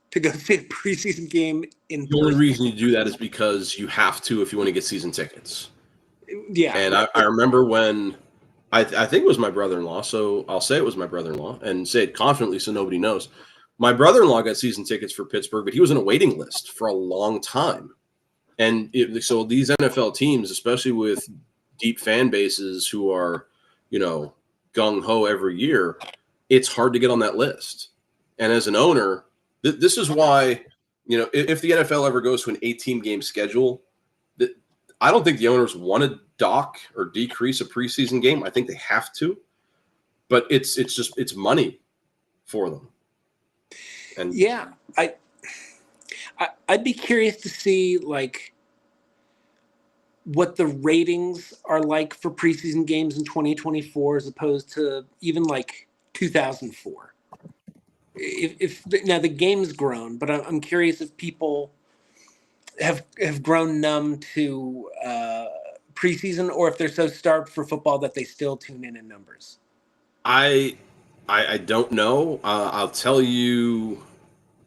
to go see a preseason game in The only person? reason you do that is because you have to if you want to get season tickets. Yeah. And I remember when I think it was my brother-in-law, so I'll say it was my brother-in-law and say it confidently so nobody knows. My brother-in-law got season tickets for Pittsburgh, but he was in a waiting list for a long time. And so these NFL teams, especially with deep fan bases who are, gung-ho every year, it's hard to get on that list. And as an owner, this is why, if the NFL ever goes to an 18-game schedule, I don't think the owners want to dock or decrease a preseason game. I think they have to, but it's money for them. And yeah, I'd be curious to see like what the ratings are like for preseason games in 2024 as opposed to even like 2004. If now the game's grown, but I'm curious if people have grown numb to preseason, or if they're so starved for football that they still tune in numbers. I don't know. I'll tell you.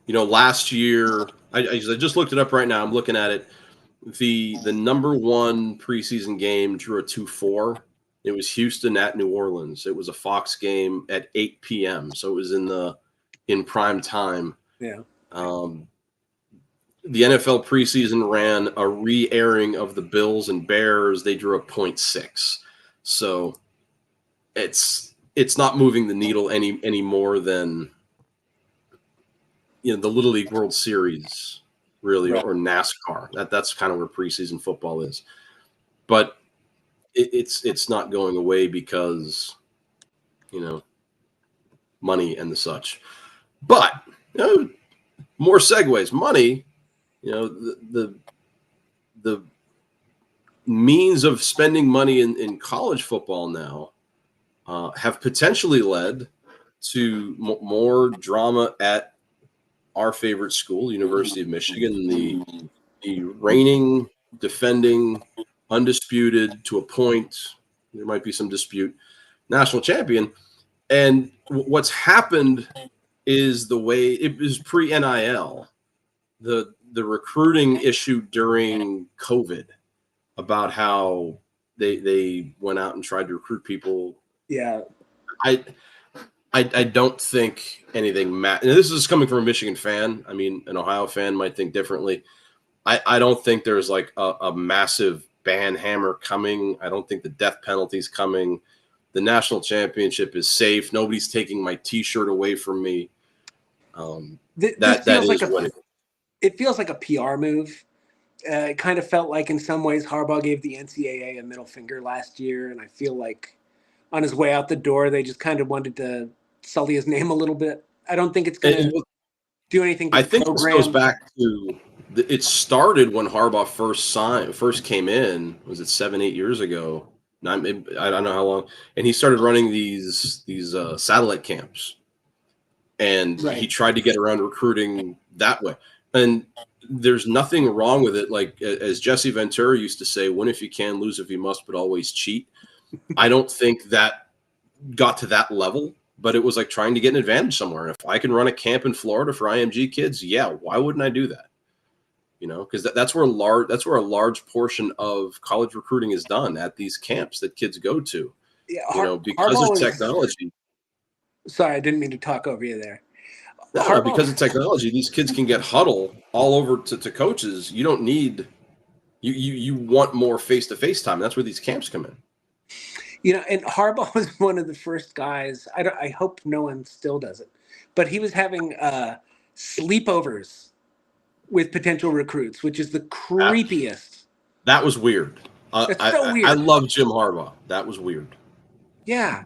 Last year I just looked it up right now. I'm looking at it. The number one preseason game drew a 2-4. It was Houston at New Orleans. It was a Fox game at 8 p.m. So it was in prime time. Yeah. The NFL preseason ran a re-airing of the Bills and Bears. They drew a 0.6. So it's not moving the needle any more than the Little League World Series, really, Right. or NASCAR. That's kind of where preseason football is. But it's not going away because money and the such. But more segues. Money, the means of spending money in college football now have potentially led to more drama at our favorite school, University of Michigan, the reigning, defending, undisputed to a point. There might be some dispute, national champion. And what's happened is the way it was pre-NIL, the recruiting issue during COVID about how they went out and tried to recruit people. Yeah. I don't think anything this is coming from a Michigan fan. I mean, an Ohio fan might think differently. I don't think there's like a massive ban hammer coming. I don't think the death penalty's coming. The national championship is safe. Nobody's taking my T-shirt away from me. That is like what it feels like a PR move. It kind of felt like in some ways Harbaugh gave the NCAA a middle finger last year, and I feel like on his way out the door, they just kind of wanted to sully his name a little bit. I don't think it's going to do anything to I the think program. This goes back to it started when Harbaugh first came in. Was it 7-8 years ago? I don't know how long. And he started running these satellite camps, and he tried to get around recruiting that way. And there's nothing wrong with it. Like as Jesse Ventura used to say, "Win if you can, lose if you must, but always cheat." I don't think that got to that level, but it was like trying to get an advantage somewhere. And if I can run a camp in Florida for IMG kids, yeah, why wouldn't I do that? Because that's where a large portion of college recruiting is done, at these camps that kids go to. Yeah, because of technology. Sorry, I didn't mean to talk over you there. No, because of technology, these kids can get huddle all over to coaches. You don't need you want more face-to-face time. That's where these camps come in. And Harbaugh was one of the first guys. I hope no one still does it, but he was having sleepovers with potential recruits, which is the creepiest. That was weird. That's so weird. I love Jim Harbaugh. That was weird. Yeah.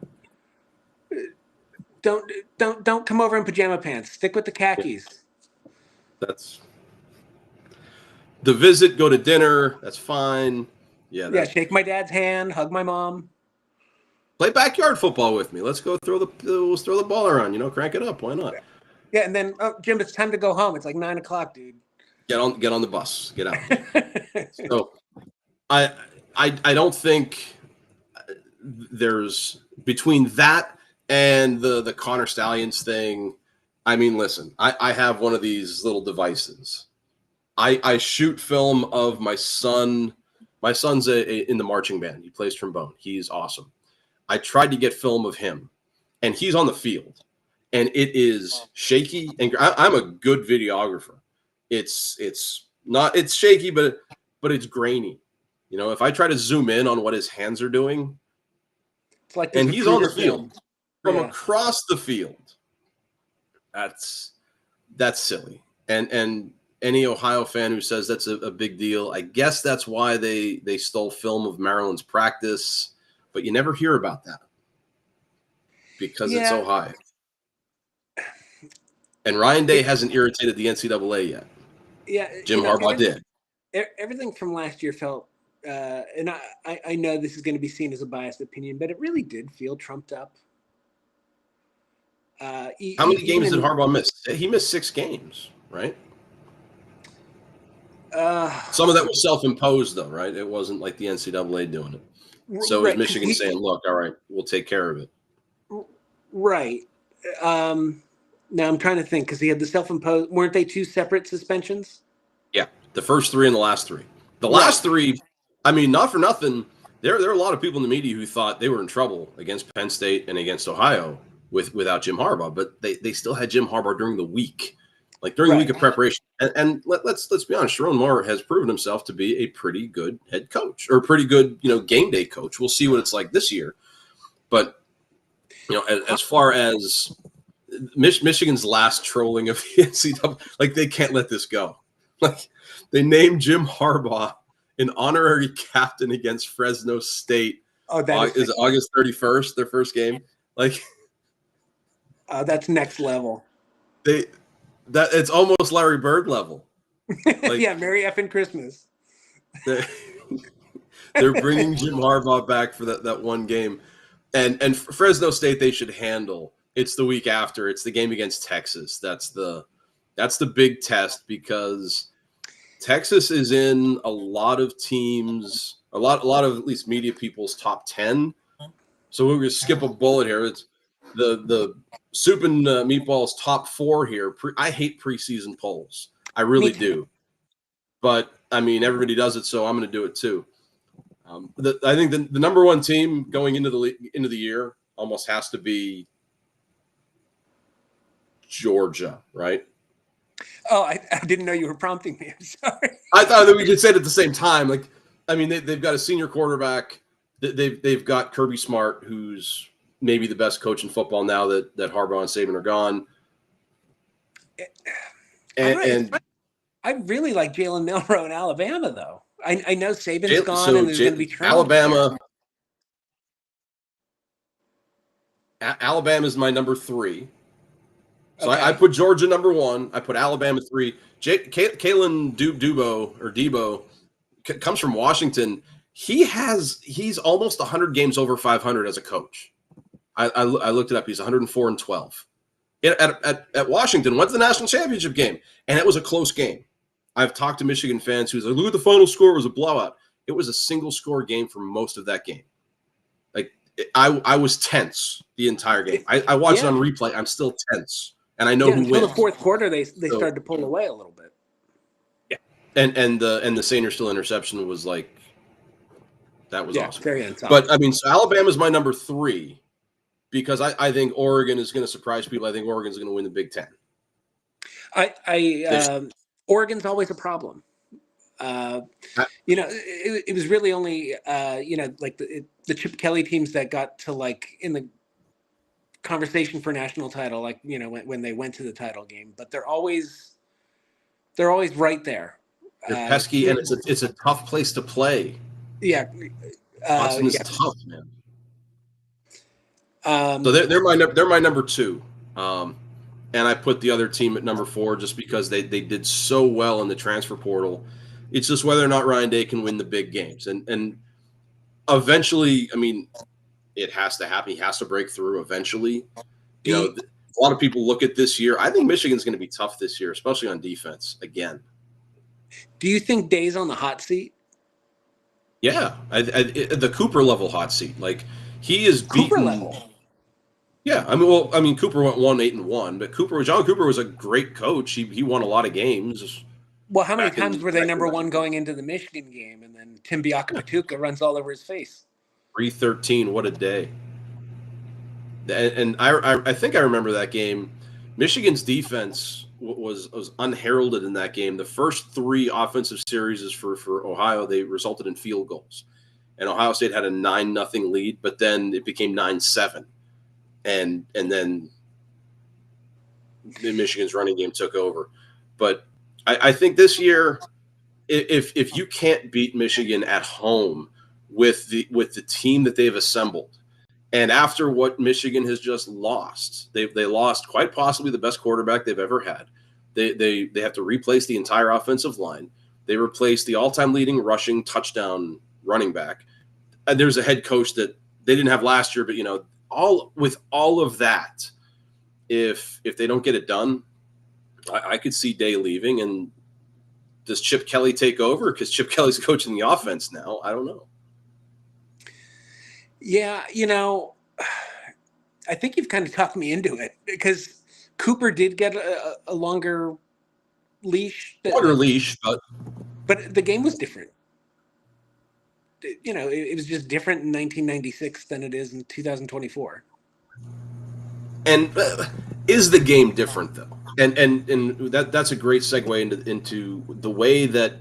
don't come over in pajama pants. Stick with the Yeah, khakis. that's the visit. Go to dinner. That's fine. Yeah, Yeah, that shake my dad's hand, hug my mom. play backyard football with me. Let's go let's throw the ball around. Crank it up. Why not? Yeah, and then Jim, it's time to go home. It's like 9 o'clock, dude. Get on the bus. Get out. So I I don't think there's between that and the Connor Stallions thing. I mean, listen, I have one of these little devices. I shoot film of my son. My son's in the marching band. He plays trombone. He's awesome. I tried to get film of him, and he's on the field, and it is shaky. And I'm a good videographer. It's shaky, but it's grainy. If I try to zoom in on what his hands are doing, It's like this and he's on the recruiter field film. from Yeah. across the field, that's silly. And any Ohio fan who says that's a big deal, I guess that's why they stole film of Maryland's practice, but you never hear about that because it's Yeah. Ohio. And Ryan Day hasn't irritated the NCAA yet. Yeah. Jim Harbaugh did. Everything from last year felt, and I know this is going to be seen as a biased opinion, but it really did feel trumped up. How many games did Harbaugh miss? He missed 6 games, right? Some of that was self-imposed, though, right? It wasn't like the NCAA doing it. So right, was Michigan saying, look, all right, we'll take care of it. Right. Now I'm trying to think because he had the self-imposed. Weren't they 2 separate suspensions? Yeah, the first 3 and the last 3. The last 3, I mean, not for nothing. There are a lot of people in the media who thought they were in trouble against Penn State and against Ohio without Jim Harbaugh, but they still had Jim Harbaugh during the week, like during the week of preparation. And let's be honest, Sharon Moore has proven himself to be a pretty good head coach or pretty good game day coach. We'll see what it's like this year, but as far as Michigan's last trolling of the NCAA, like they can't let this go. Like they named Jim Harbaugh an honorary captain against Fresno State. Oh, that is August 31st, their first game. Like that's next level. It's almost Larry Bird level. Like, yeah, Merry effing Christmas. They're bringing Jim Harbaugh back for that one game. And Fresno State they should handle. It's the week after. It's the game against Texas. That's the big test because Texas is in a lot of teams, a lot of at least media people's top 10. So we're going to skip a bullet here. It's the Soup and Meatballs top 4 here. I hate preseason polls. I really do. But I mean, everybody does it, so I'm going to do it too. I think the number 1 team going into the year almost has to be Georgia, right? Oh, I didn't know you were prompting me. I'm sorry. I thought that we could say it at the same time. Like, I mean, they've got a senior quarterback. They've got Kirby Smart, who's maybe the best coach in football now that Harbaugh and Saban are gone. And I really like Jalen Milroe in Alabama, though. I know Saban's gone, and there's going to be Alabama. Alabama is my number 3. So I put Georgia number 1. I put Alabama 3. Kalen Debo comes from Washington. He's almost 100 games over 500 as a coach. I looked it up. He's 104-12. At Washington, went to the national championship game, and it was a close game. I've talked to Michigan fans who's like, look at the final score. It was a blowout. It was a single score game for most of that game. Like I was tense the entire game. I watched it on replay. I'm still tense. And I know who wins. Until the fourth quarter, they started to pull away a little bit. Yeah, and the Sainer still interception was like that was awesome. Very unsolid. But I mean, so Alabama's my number 3 because I think Oregon is going to surprise people. I think Oregon's going to win the Big Ten. Oregon's always a problem. It was really only like the Chip Kelly teams that got to like in the conversation for national title, like when they went to the title game, but they're always right there. They're pesky, and it's a tough place to play. Yeah, Boston is tough, man. So they're my number two, and I put the other team at number four just because they did so well in the transfer portal. It's just whether or not Ryan Day can win the big games, and eventually, I mean, it has to happen. He has to break through eventually. You know, a lot of people look at this year. I think Michigan's going to be tough this year, especially on defense. Again, Do you think Day's on the hot seat? yeah, the Cooper level hot seat. Like he is Cooper beaten. level. Yeah, I mean, Cooper went 1-8-1, but John Cooper was a great coach. He won a lot of games. Well, how many times were they number one going into the Michigan game, and then Tim Biakapatuka runs all over his face? 313, what a day! And I think I remember that game. Michigan's defense was unheralded in that game. The first three offensive series for Ohio, they resulted in field goals, and Ohio State had a 9-0 lead, but then it became 9-7, and then Michigan's running game took over. But I think this year, if you can't beat Michigan at home with the team that they've assembled, and after what Michigan has just lost, they lost quite possibly the best quarterback they've ever had. They have to replace the entire offensive line. They replaced the all-time leading rushing touchdown running back. And there's a head coach that they didn't have last year, but all of that, if they don't get it done, I could see Day leaving. And does Chip Kelly take over? Because Chip Kelly's coaching the offense now. I don't know. Yeah, I think you've kind of talked me into it because Cooper did get a longer leash. But the game was different. It was just different in 1996 than it is in 2024. And is the game different though? And that's a great segue into the way that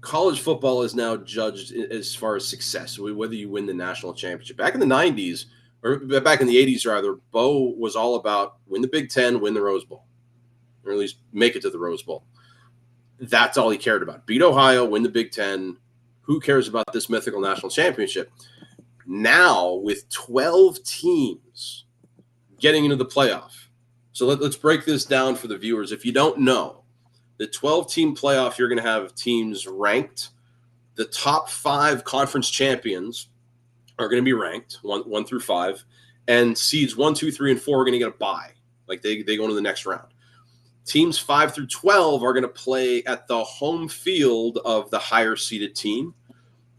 college football is now judged as far as success, whether you win the national championship. Back in the 90s, or back in the 80s rather, Bo was all about win the Big Ten, win the Rose Bowl, or at least make it to the Rose Bowl. That's all he cared about. Beat Ohio, win the Big Ten. Who cares about this mythical national championship? Now, with 12 teams getting into the playoff. So let's break this down for the viewers. If you don't know, the 12-team playoff, you're going to have teams ranked. The top 5 conference champions are going to be ranked, 1 through 5. And seeds 1, 2, 3, and 4 are going to get a bye. Like they go into the next round. Teams 5 through 12 are going to play at the home field of the higher seeded team.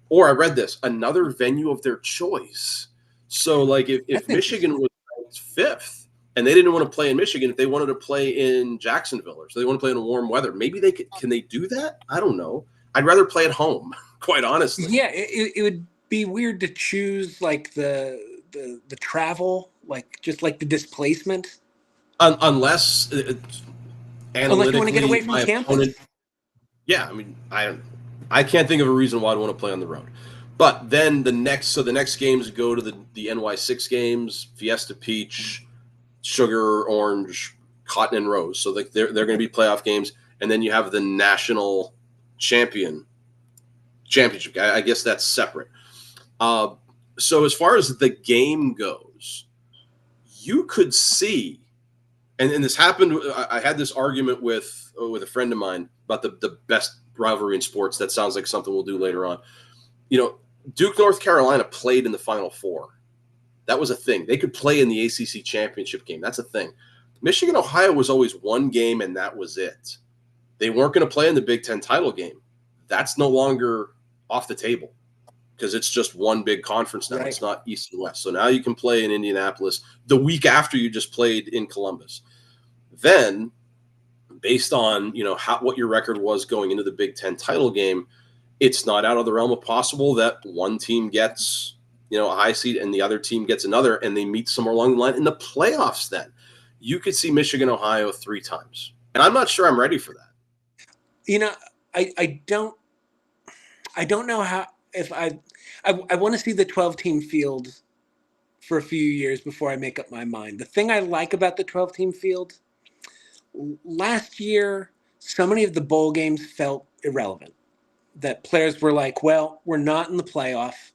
Or I read this, another venue of their choice. So like if Michigan was ranked 5th, and they didn't want to play in Michigan, if they wanted to play in Jacksonville, or so they want to play in warm weather, maybe they could. Can they do that? I don't know. I'd rather play at home, quite honestly. Yeah, it would be weird to choose like the travel, like just like the displacement, unless unless you want to get away from campus. Yeah, I mean, I can't think of a reason why I'd want to play on the road. But then the next games go to the NY6 games, Fiesta Peach, Sugar, Orange, Cotton, and Rose. So they're going to be playoff games. And then you have the national championship. I guess that's separate. So as far as the game goes, you could see, and this happened. I had this argument with a friend of mine about the best rivalry in sports. That sounds like something we'll do later on. Duke, North Carolina played in the Final Four. That was a thing. They could play in the ACC championship game. That's a thing. Michigan, Ohio was always one game, and that was it. They weren't going to play in the Big Ten title game. That's no longer off the table because it's just one big conference now. Right. It's not East and West. So now you can play in Indianapolis the week after you just played in Columbus. Then, based on what your record was going into the Big Ten title game, it's not out of the realm of possible that one team gets a high seed and the other team gets another, and they meet somewhere along the line in the playoffs. Then you could see Michigan, Ohio 3 times. And I'm not sure I'm ready for that. I don't know how, if I want to see the 12-team field for a few years before I make up my mind. The thing I like about the 12-team field, last year, so many of the bowl games felt irrelevant. That players were like, well, we're not in the playoff.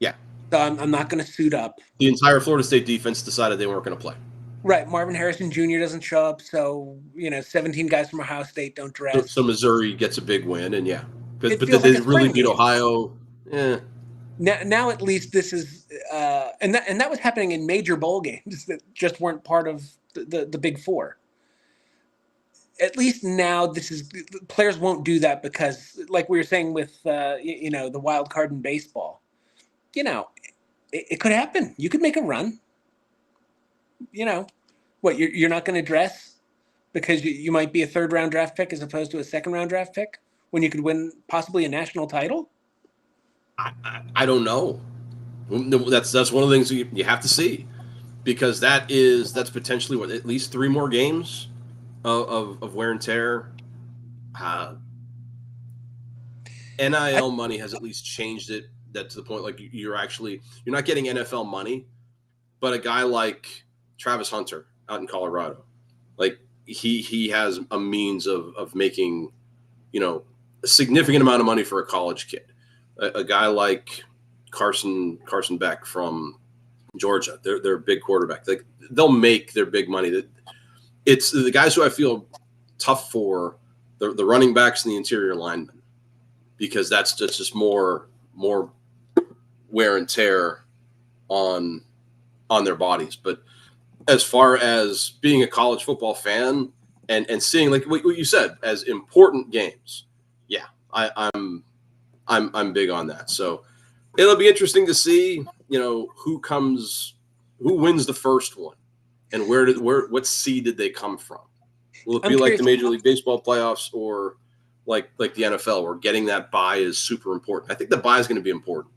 Yeah. So I'm not going to suit up. The entire Florida State defense decided they weren't going to play. Right. Marvin Harrison Jr. doesn't show up. So, 17 guys from Ohio State don't dress. So Missouri gets a big win, and yeah. But It did feels they like a really spring beat game. Ohio? Yeah. Now at least this is, and that was happening in major bowl games that just weren't part of the Big Four. At least now players won't do that because, like we were saying with the wild card in baseball, it could happen. You could make a run. What you're not going to dress because you might be a third round draft pick as opposed to a second round draft pick when you could win possibly a national title. I don't know. That's one of the things you have to see, because that's potentially at least 3 more games of wear and tear. NIL money has at least changed it that to the point like you're not getting NFL money, but a guy like Travis Hunter out in Colorado, like he has a means of making a significant amount of money for a college kid. A guy like Carson Beck from Georgia, they're a big quarterback. Like they'll make their big money. It's the guys who I feel tough for, the running backs and the interior linemen, because that's just more wear and tear on their bodies. But as far as being a college football fan and seeing like what you said as important games, yeah, I'm big on that. So it'll be interesting to see, who wins the first one, and what seed did they come from? Will it be like the Major League Baseball playoffs, or like the NFL, where getting that bye is super important? I think the bye is going to be important.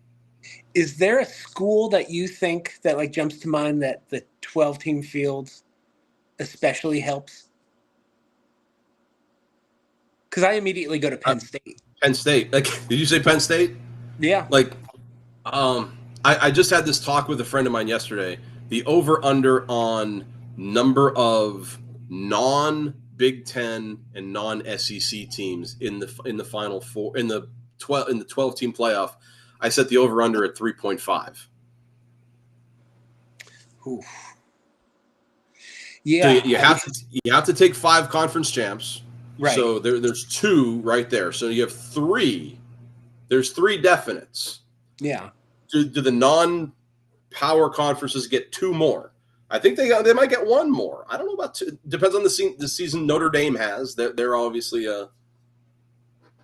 Is there a school that you think that like jumps to mind that the 12-team field especially helps? Because I immediately go to Penn State. Penn State. Like, did you say Penn State? Yeah. Like, I just had this talk with a friend of mine yesterday. The over/under on number of non-Big Ten and non-SEC teams in the Final Four in the 12-team playoff. I set the over/under at 3.5. Oof. Yeah. So you have to take 5 conference champs. Right. So there's 2 right there. So you have 3. There's 3 definites. Yeah. Do the non-power conferences get 2 more? I think they might get 1 more. I don't know about 2. Depends on the season Notre Dame has. They're obviously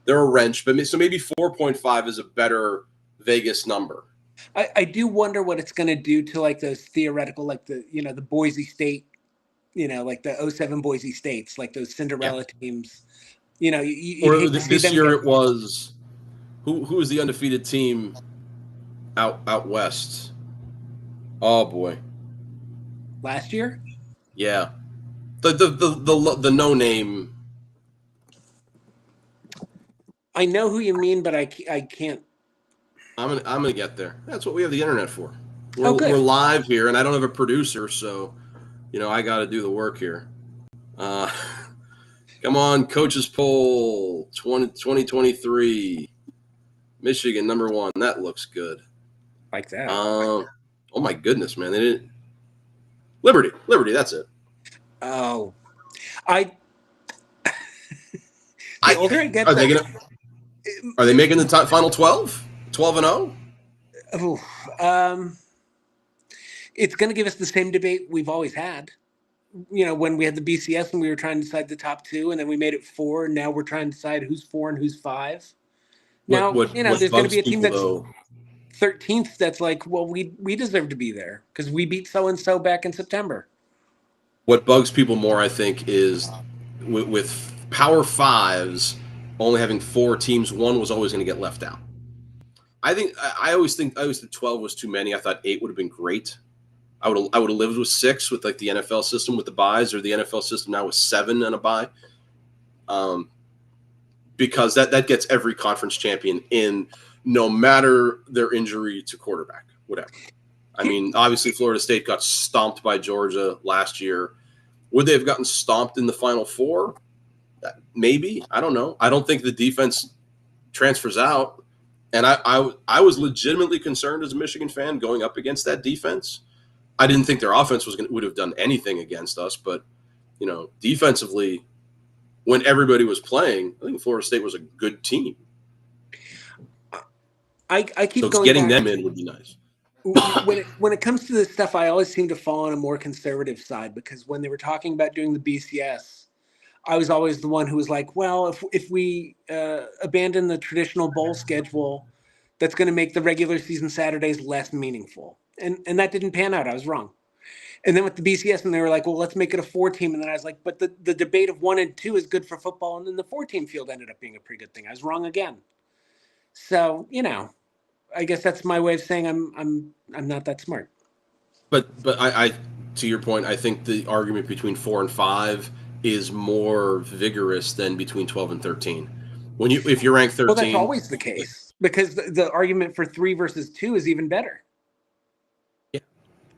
they're a wrench, but so maybe 4.5 is a better Vegas number. I do wonder what it's going to do to like those theoretical, like the Boise State, like the 07 Boise States, like those Cinderella teams. Or this year it was who was the undefeated team out west? Oh boy, last year. Yeah, the no name. I know who you mean, but I can't. I'm gonna get there. That's what we have the internet for. We're live here, and I don't have a producer, so I got to do the work here. Come on, coaches poll 2023. Michigan number 1. That looks good. Like that. Oh my goodness, man! They didn't. Liberty. That's it. Oh, the older I get, are they making the final 12? 12-0? Oh, it's going to give us the same debate we've always had. When we had the BCS and we were trying to decide the top 2, and then we made it 4, and now we're trying to decide who's 4 and who's 5. Now, there's going to be a team that's 13th that's like, well, we deserve to be there because we beat so-and-so back in September. What bugs people more, I think, is with Power 5s only having 4 teams, 1 was always going to get left out. I always think 12 was too many. I thought 8 would have been great. I would have lived with 6 with like the NFL system with the buys, or the NFL system now with 7 and a buy. Because that gets every conference champion in, no matter their injury to quarterback, whatever. I mean, obviously Florida State got stomped by Georgia last year. Would they have gotten stomped in the Final Four? Maybe. I don't know. I don't think the defense transfers out. And I was legitimately concerned as a Michigan fan going up against that defense. I didn't think their offense would have done anything against us, but defensively, when everybody was playing, I think Florida State was a good team. I keep so going getting back them in would be nice. When it comes to this stuff, I always seem to fall on a more conservative side, because when they were talking about doing the BCS, I was always the one who was like, well, if we abandon the traditional bowl schedule, that's going to make the regular season Saturdays less meaningful. And that didn't pan out. I was wrong. And then with the BCS, and they were like, well, let's make it a 4-team. And then I was like, but the debate of 1 and 2 is good for football. And then the 4-team field ended up being a pretty good thing. I was wrong again. So, I guess that's my way of saying I'm not that smart. But I to your point, I think the argument between 4 and 5 is more vigorous than between 12 and 13. If you're ranked 13, well, that's always the case, because the argument for 3 versus 2 is even better. Yeah.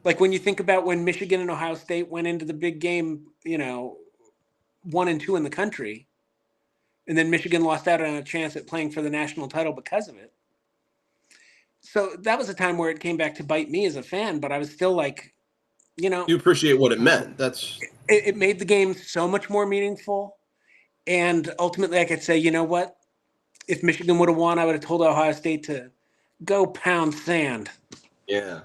Like when you think about when Michigan and Ohio State went into the big game, 1 and 2 in the country, and then Michigan lost out on a chance at playing for the national title because of it. So that was a time where it came back to bite me as a fan, but I was still like, you appreciate what it meant. It made the game so much more meaningful. And ultimately I could say, you know what? If Michigan would have won, I would have told Ohio State to go pound sand. Yeah.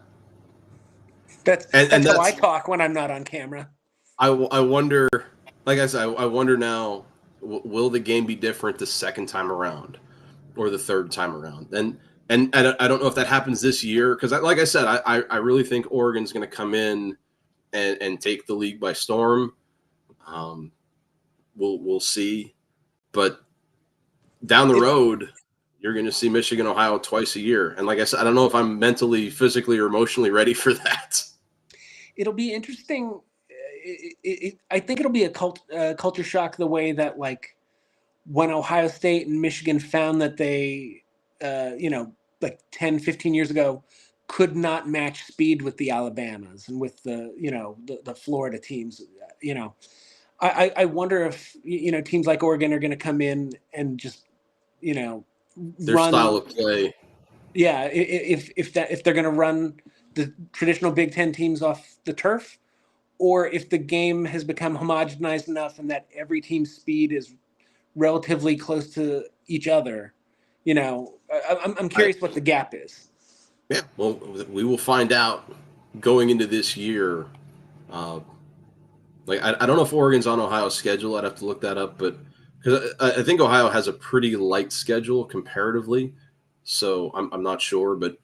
That's how I talk when I'm not on camera. I wonder, like I said, I wonder now, will the game be different the second time around or the third time around? And I don't know if that happens this year, because like I said, I really think Oregon's going to come in and take the league by storm. We'll see, but down the road, you're going to see Michigan, Ohio twice a year. And like I said, I don't know if I'm mentally, physically, or emotionally ready for that. It'll be interesting. I think it'll be a culture shock, the way that, like, when Ohio State and Michigan found that they, like 10, 15 years ago, could not match speed with the Alabamas and with the Florida teams. I wonder if teams like Oregon are going to come in and just their run style of play. Yeah, if they're going to run the traditional Big Ten teams off the turf, or if the game has become homogenized enough and that every team's speed is relatively close to each other. I'm curious what the gap is. Yeah, well, we will find out going into this year. I don't know if Oregon's on Ohio's schedule. I'd have to look that up, but because I think Ohio has a pretty light schedule comparatively, so I'm not sure. But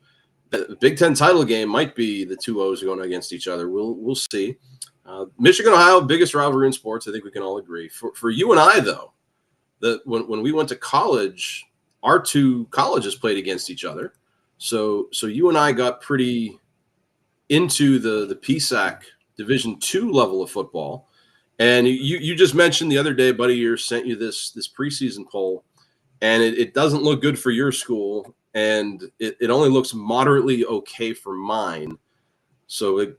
the Big Ten title game might be the two O's going against each other. We'll see. Michigan, Ohio, biggest rivalry in sports. I think we can all agree. For you and I, though, when we went to college, our two colleges played against each other. So you and I got pretty into the PSAC Division II level of football. And you just mentioned the other day, buddy, yours sent you this preseason poll, and it doesn't look good for your school, and it only looks moderately okay for mine. So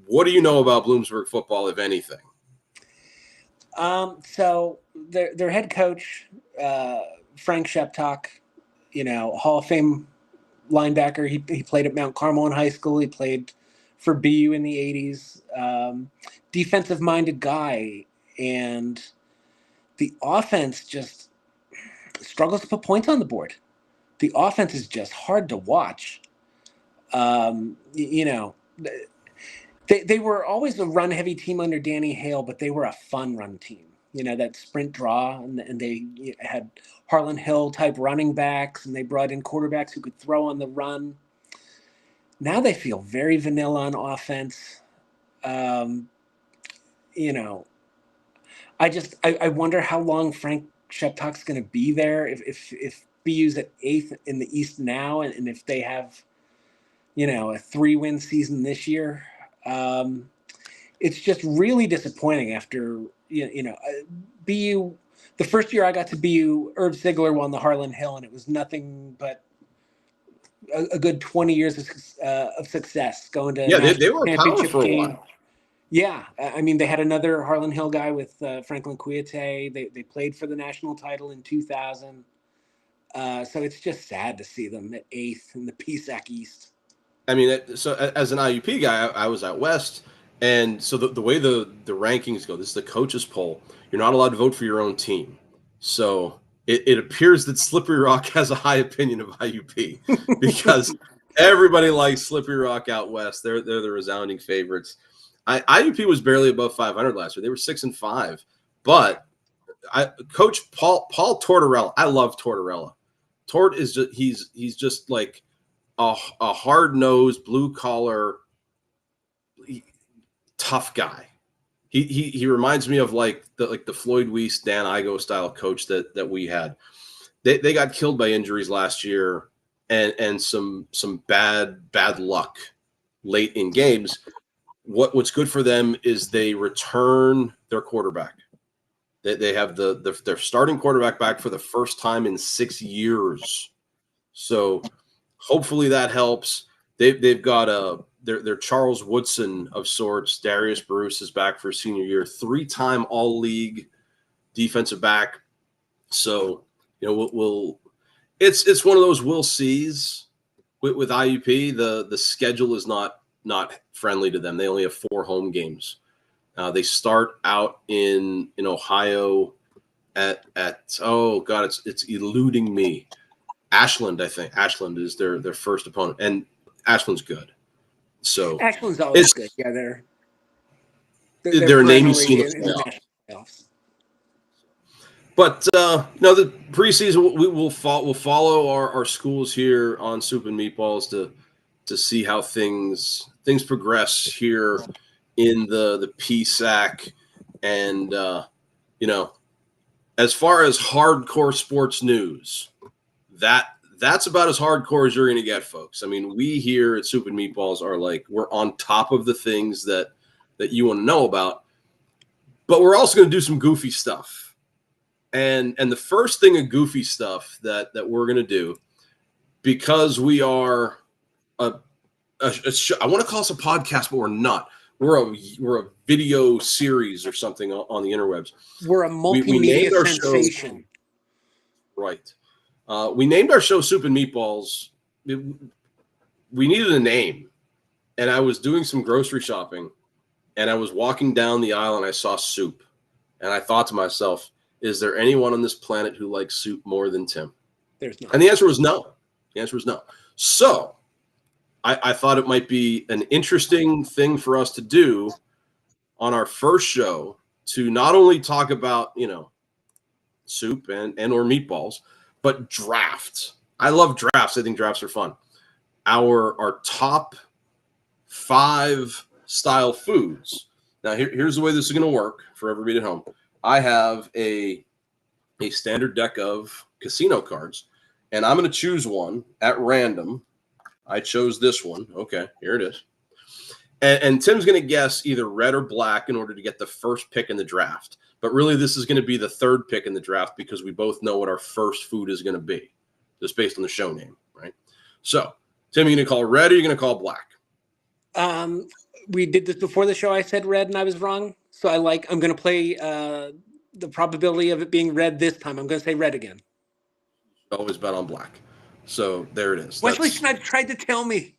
what do you know about Bloomsburg football, if anything? So their head coach, Frank Sheptock, Hall of Fame linebacker. He played at Mount Carmel in high school. He played for BU in the 80s. Defensive-minded guy, and the offense just struggles to put points on the board. The offense is just hard to watch. They were always a run-heavy team under Danny Hale, but they were a fun run team. That sprint draw, and they had Harlan Hill-type running backs, and they brought in quarterbacks who could throw on the run. Now they feel very vanilla on offense. I wonder how long Frank Sheptock's going to be there. If BU's at 8th in the East now, and if they have, a 3-win season this year, it's just really disappointing. After BU, the first year I got to BU, Herb Sigler won the Harlan Hill, and it was nothing but a good 20 years of success going to they were a power for a while. Yeah, I mean, they had another Harlan Hill guy with Franklin Kouyaté. They played for the national title in 2000. So it's just sad to see them at 8th in the PSAC East. I mean, so as an IUP guy, I was out west, and so the way the rankings go, this is the coaches poll. You're not allowed to vote for your own team, so it appears that Slippery Rock has a high opinion of IUP because everybody likes Slippery Rock out west. They're the resounding favorites. IUP was barely above 500 last year. They were 6-5, but Coach Paul Tortorella. I love Tortorella. Tort is just he's just like a hard-nosed, blue-collar, tough guy. He reminds me of like the Floyd Weiss, Dan Igo style coach that we had. They got killed by injuries last year and some bad luck late in games. What's good for them is they return their quarterback. They have their starting quarterback back for the first time in 6 years. So hopefully that helps. They've got their Charles Woodson of sorts. Darius Bruce is back for senior year, 3-time All-League defensive back. So it's one of those we'll sees with IUP. The schedule is not friendly to them. They only have 4 home games. They start out in Ohio at oh god, it's eluding me. Ashland, I think. Ashland is their first opponent, and Ashland's good. So Ashland's always good. Yeah, they're a name you've seen in the national playoffs. But the preseason we'll follow our schools here on Soup and Meatballs to see how things progress here in the PSAC, and as far as hardcore sports news, that's about as hardcore as you're going to get, folks. I mean, we here at Soup and Meatballs are like, we're on top of the things that you want to know about, but we're also going to do some goofy stuff. And the first thing of goofy stuff that we're going to do, because we are a show, I want to call us a podcast, but we're not. We're a video series or something on the interwebs. We're a multimedia sensation. Right. We named our show Soup and Meatballs. We needed a name. And I was doing some grocery shopping, and I was walking down the aisle, and I saw soup. And I thought to myself, is there anyone on this planet who likes soup more than Tim? There's not. And the answer was no. So I thought it might be an interesting thing for us to do on our first show to not only talk about, soup and or meatballs, but drafts. I love drafts. I think drafts are fun. Our top 5 style foods. Now, here's the way this is going to work for everybody at home. I have a standard deck of casino cards, and I'm going to choose one at random. I chose this one. Okay, here it is. And Tim's going to guess either red or black in order to get the first pick in the draft. But really, this is going to be the third pick in the draft because we both know what our first food is going to be, just based on the show name, right? So, Tim, you going to call red or you going to call black? We did this before the show. I said red and I was wrong. So I'm going to play the probability of it being red this time. I'm going to say red again. Always bet on black. So there it is. Wesley Snipes tried to tell me.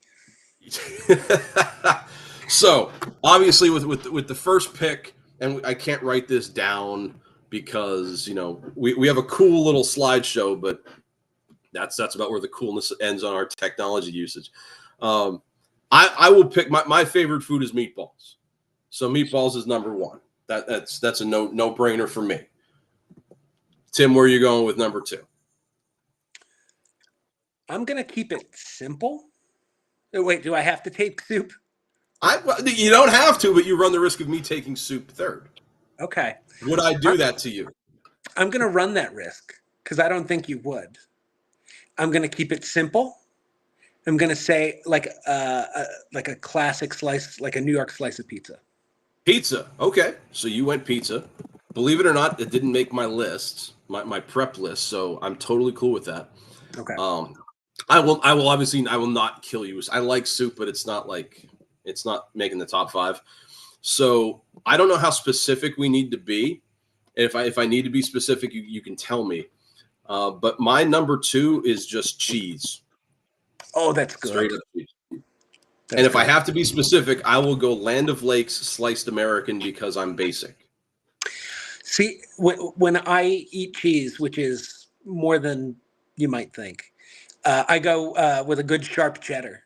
So obviously with the first pick, and I can't write this down because we have a cool little slideshow, but that's about where the coolness ends on our technology usage. I will pick my favorite food is meatballs. So meatballs is number 1. That's a no brainer for me. Tim, where are you going with number 2? I'm going to keep it simple. Wait, do I have to take soup? You don't have to, but you run the risk of me taking soup third. Okay. Would I do that to you? I'm going to run that risk because I don't think you would. I'm going to keep it simple. I'm going to say like a classic slice, like a New York slice of pizza. Pizza. Okay. So you went pizza. Believe it or not, it didn't make my list, my prep list. So I'm totally cool with that. Okay. I will not kill you. I like soup, but it's not making the top 5. So I don't know how specific we need to be. If I need to be specific, you can tell me. But my number 2 is just cheese. Oh, that's good. Straight up cheese. That's And if good. I have to be specific, I will go Land of Lakes sliced American because I'm basic. See, when I eat cheese, which is more than you might think, I go with a good sharp cheddar.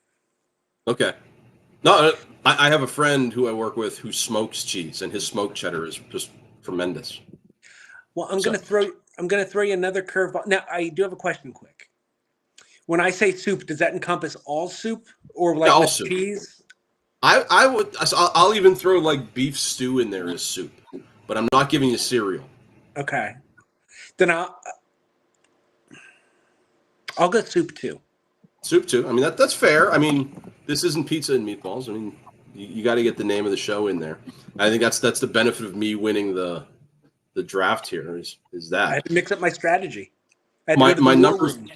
Okay. No, I have a friend who I work with who smokes cheese, and his smoked cheddar is just tremendous. Well, So, I'm gonna throw you another curveball. Now, I do have a question. Quick, when I say soup, does that encompass all soup, or yeah, like with also, cheese? I would I'll even throw like beef stew in there as soup, but I'm not giving you cereal. Okay, then I'll go soup too. Soup too. I mean that's fair. I mean this isn't pizza and meatballs. I mean you got to get the name of the show in there. I think that's the benefit of me winning the draft here is I that had to mix up my strategy. I had to go my to the my war number room.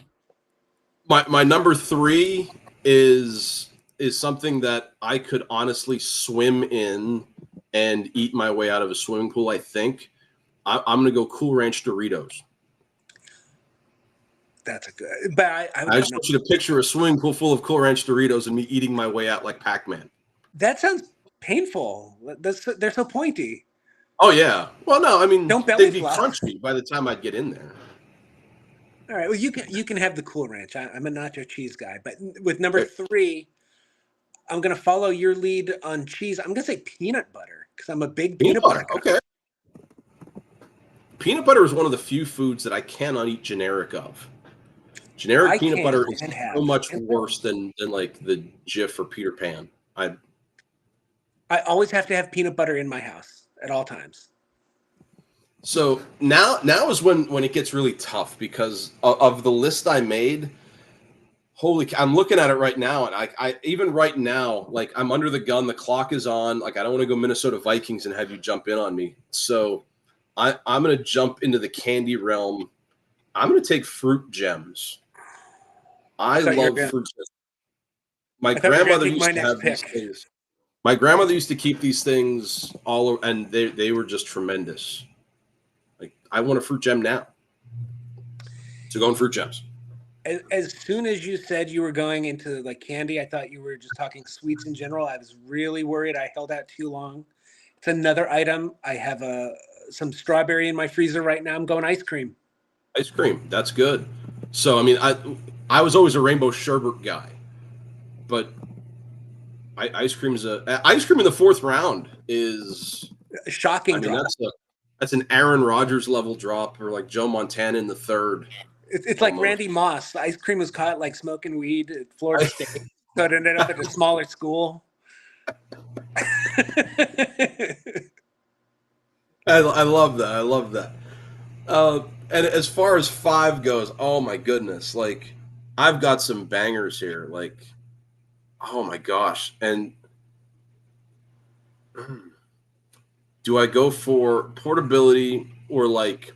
my number 3 is something that I could honestly swim in and eat my way out of a swimming pool. I think I'm gonna go Cool Ranch Doritos. That's a good. But I would I have just no. want you to picture a swimming pool full of Cool Ranch Doritos and me eating my way out like Pac-Man. That sounds painful. They're so pointy. Oh yeah. Well, no, I mean Don't belly they'd be flop. crunchy by the time I'd get in there. All right. Well, you can have the Cool Ranch. I'm a nacho cheese guy, but with number Okay. 3, I'm gonna follow your lead on cheese. I'm gonna say peanut butter because I'm a big Peanut peanut butter butter. guy. Okay. Peanut butter is one of the few foods that I cannot eat generic of. Generic I peanut can butter is and so have. much worse than like the Jif or Peter Pan. I always have to have peanut butter in my house at all times. So now is when it gets really tough because of the list I made. I'm looking at it right now, and I even right now, like I'm under the gun. The clock is on. Like I don't want to go Minnesota Vikings and have you jump in on me. So I'm going to jump into the candy realm. I'm going to take fruit gems. I I thought you were love gonna. fruit gems. My I thought you were gonna grandmother take my used to next have these pick. things. My grandmother used to keep these things and they were just tremendous. Like I want a fruit gem now. So going fruit gems. As soon as you said you were going into like candy, I thought you were just talking sweets in general. I was really worried I held out too long. It's another item. I have some strawberry in my freezer right now. I'm going ice cream. Ice cream, that's good. So I mean, I was always a rainbow sherbet guy, but ice cream is ice cream in the 4th round is. A I shocking mean, drop. that's an Aaron Rodgers level drop, or like Joe Montana in the 3rd, It's like almost. Randy Moss. The ice cream was caught like smoking weed at Florida State, so it ended up at a smaller school. I love that. I love that. And as far as 5 goes, oh my goodness, like I've got some bangers here. Like, oh my gosh, and do I go for portability or like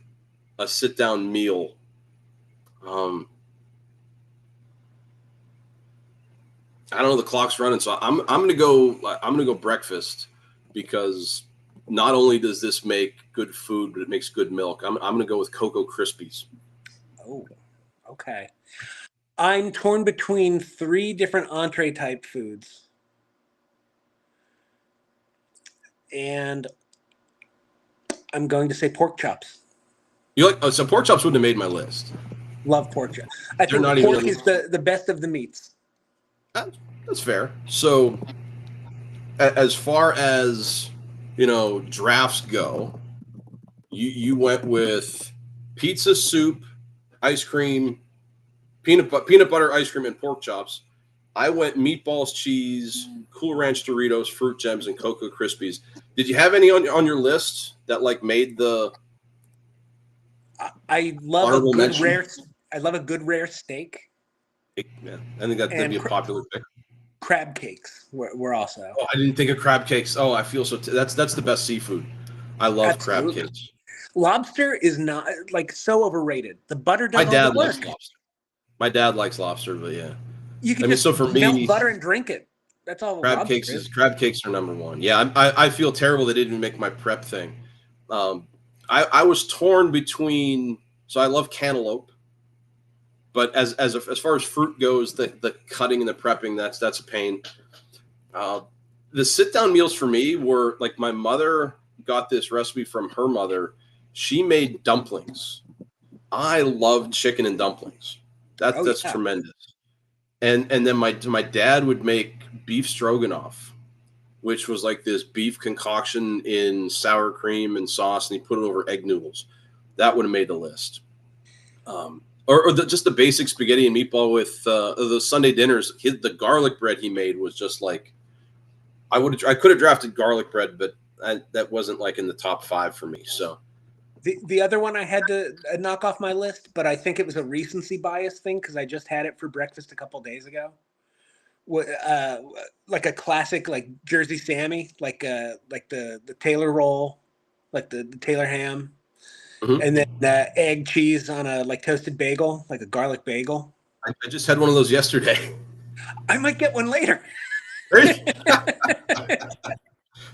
a sit down meal? I don't know. The clock's running, so I'm gonna go breakfast because not only does this make good food, but it makes good milk. I'm gonna go with Cocoa Krispies. Oh, okay. I'm torn between 3 different entree type foods. And I'm going to say pork chops. You like so pork chops wouldn't have made my list. Love pork chops. I They're think not pork even. is the best of the meats. That's fair. So as far as drafts go, you went with pizza, soup, ice cream, peanut butter, ice cream, and pork chops. I went meatballs, cheese, Cool Ranch Doritos, fruit gems, and Cocoa Krispies. Did you have any on your list that like made the I love a honorable good mention? rare. I love a good rare steak. Yeah, I think that'd be a popular pick. Crab cakes were also. Oh, I didn't think of crab cakes. Oh, I feel so. That's the best seafood. I love crab Absolutely. cakes. Lobster is not like so overrated. The butter My does all dad the likes work. lobster. My dad likes lobster, but yeah. You can I mean, just so for melt me, butter and drink it. That's all lobster is. crab cakes are number 1. Yeah, I feel terrible they didn't make my prep thing. I was torn between. So I love cantaloupe. but as far as fruit goes, the cutting and the prepping, that's a pain. The sit down meals for me were like my mother got this recipe from her mother. She made dumplings. I love chicken and dumplings. That's Yeah. tremendous. And then my dad would make beef stroganoff, which was like this beef concoction in sour cream and sauce, and he put it over egg noodles. That would have made the list. Just the basic spaghetti and meatball with the Sunday dinners. The garlic bread he made was just like I could have drafted garlic bread, but that wasn't like in the top 5 for me. So the other one I had to knock off my list, but I think it was a recency bias thing because I just had it for breakfast a couple days ago. Like a classic, like Jersey Sammy, like the Taylor roll, like the Taylor ham, and then egg cheese on a like toasted bagel, like a garlic bagel. I just had one of those yesterday. I might get one later.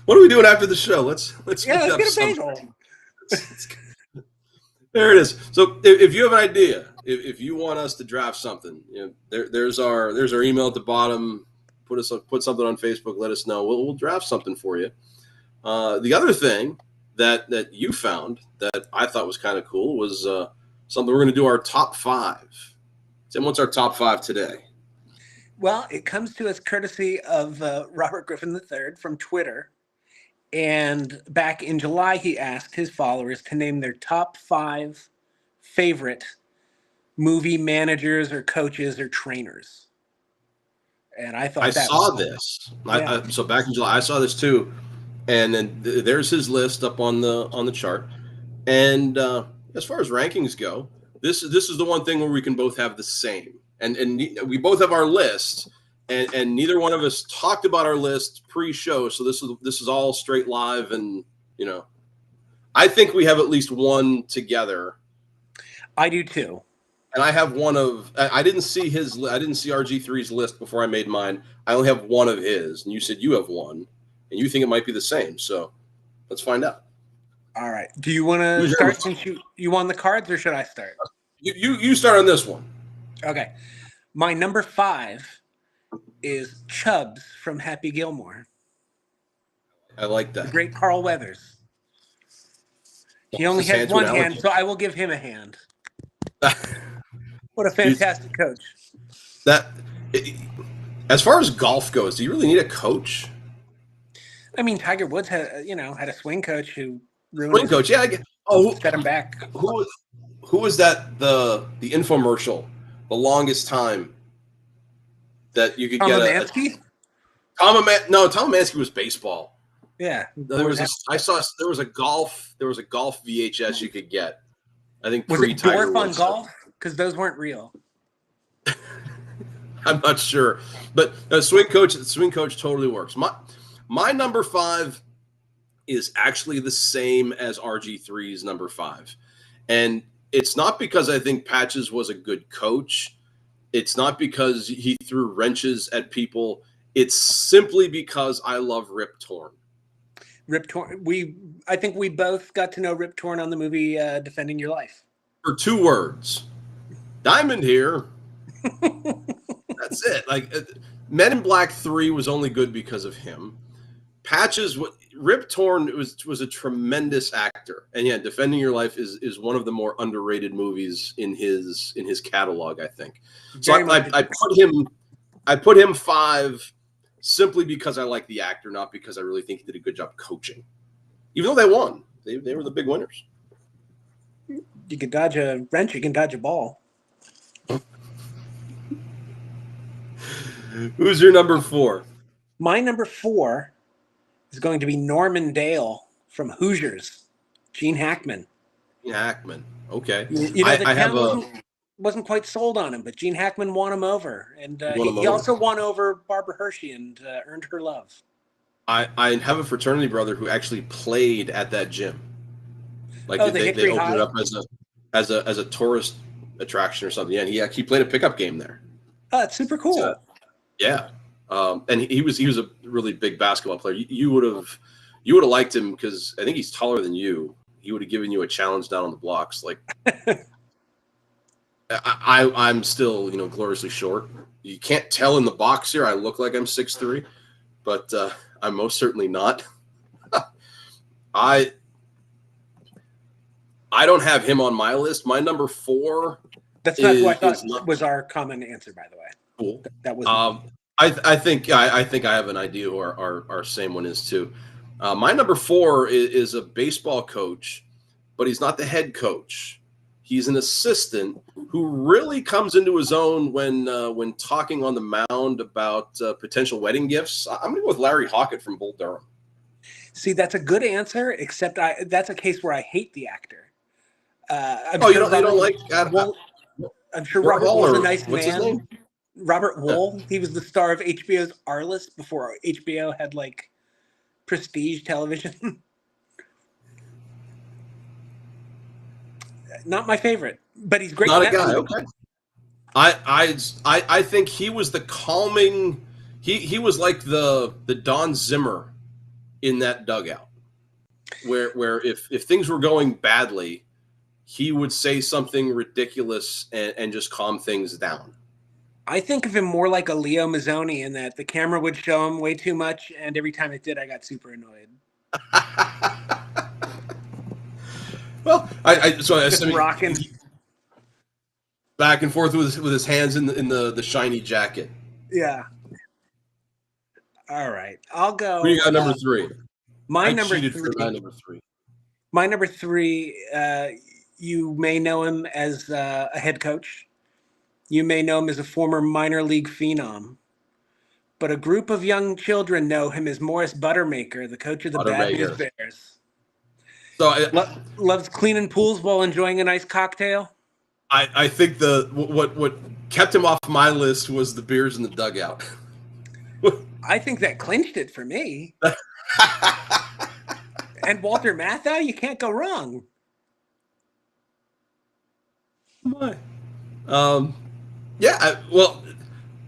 What are we doing after the show? Let's get a bagel. There it is. So if you have an idea, if you want us to draft something, there's our email at the bottom. Put something on Facebook. Let us know. We'll draft something for you. The other thing that you found that I thought was kind of cool was something we're going to do our top 5. Tim, what's our top 5 today? Well, it comes to us courtesy of Robert Griffin III from Twitter. And back in July, he asked his followers to name their top 5 favorite movie managers or coaches or trainers. And I thought I saw this. Yeah. So back in July, I saw this too. And then there's his list up on the chart. And as far as rankings go, this is the one thing where we can both have the same. And we both have our list. And neither one of us talked about our list pre-show, so this is all straight live, and I think we have at least one together. I do too. And I have one of. I didn't see I didn't see RG3's list before I made mine. I only have one of his, and you said you have one, and you think it might be the same. So let's find out. All right. Do you want to start since you won the cards, or should I start? You start on this one. Okay. My number 5 is Chubbs from Happy Gilmore. I like that. The great Carl Weathers. He only has one hand, so I will give him a hand. What a fantastic coach. As far as golf goes, do you really need a coach? I mean, Tiger Woods had a swing coach who ruined set him back. Who was that? The infomercial, the longest time that you could Tom get Amansky? Tom Amansky was baseball. Yeah. There was a golf VHS you could get. I think was it Dorf on golf? Because those weren't real. I'm not sure, but swing coach totally works. My number 5 is actually the same as RG3's number 5, and it's not because I think Patches was a good coach. It's not because he threw wrenches at people. It's simply because I love Rip Torn. Rip Torn. I think we both got to know Rip Torn on the movie Defending Your Life. For 2 words. Diamond here. That's it. Like Men in Black 3 was only good because of him. Patches, Rip Torn was a tremendous actor. And yeah, Defending Your Life is one of the more underrated movies in his catalog, I think. So I put him 5 simply because I like the actor, not because I really think he did a good job coaching. Even though they won. They were the big winners. You can dodge a wrench, you can dodge a ball. Who's your number 4? My number 4 is going to be Norman Dale from Hoosiers. Gene Hackman. Gene Hackman. Okay. The town wasn't quite sold on him, but Gene Hackman won him over. And he also won over Barbara Hershey and earned her love. I have a fraternity brother who actually played at that gym. Like they opened it up as a tourist attraction or something. Yeah, he played a pickup game there. Oh, that's super cool. So, yeah. And he was a really big basketball player. You would have liked him because I think he's taller than you. He would have given you a challenge down on the blocks. Like I'm still, gloriously short. You can't tell in the box here. I look like I'm 6'3", but I'm most certainly not. I I don't have him on my list. My number 4 That's not who I is thought not was our common answer, by the way. cool. That was I think I have an idea who our same one is too. My number 4 is a baseball coach, but he's not the head coach. He's an assistant who really comes into his own when talking on the mound about potential wedding gifts. I'm going to go with Larry Hockett from Bull Durham. See, that's a good answer, except that's a case where I hate the actor. I'm Oh, sure you don't like I'm sure Burt Robert Hall, Wool's a or nice what's his man. name? Robert Wool, he was the star of HBO's Arliss before HBO had like prestige television. Not my favorite, but he's great Not in a that guy. movie. Okay. I think he was the calming. He was like the Don Zimmer in that dugout, where if things were going badly, he would say something ridiculous and just calm things down. I think of him more like a Leo Mazzoni in that the camera would show him way too much, and every time it did, I got super annoyed. Well, Just rocking. Back and forth with his hands in the shiny jacket. Yeah. All right, I'll go. Who you got number 3? My I number cheated 3. for my number 3. My number 3. You may know him as a head coach. You may know him as a former minor league phenom. But a group of young children know him as Morris Buttermaker, the coach of the Bad News Bears. So Loves cleaning pools while enjoying a nice cocktail. I think what kept him off my list was the beers in the dugout. I think that clinched it for me. And Walter Matthau, you can't go wrong. Why? Yeah.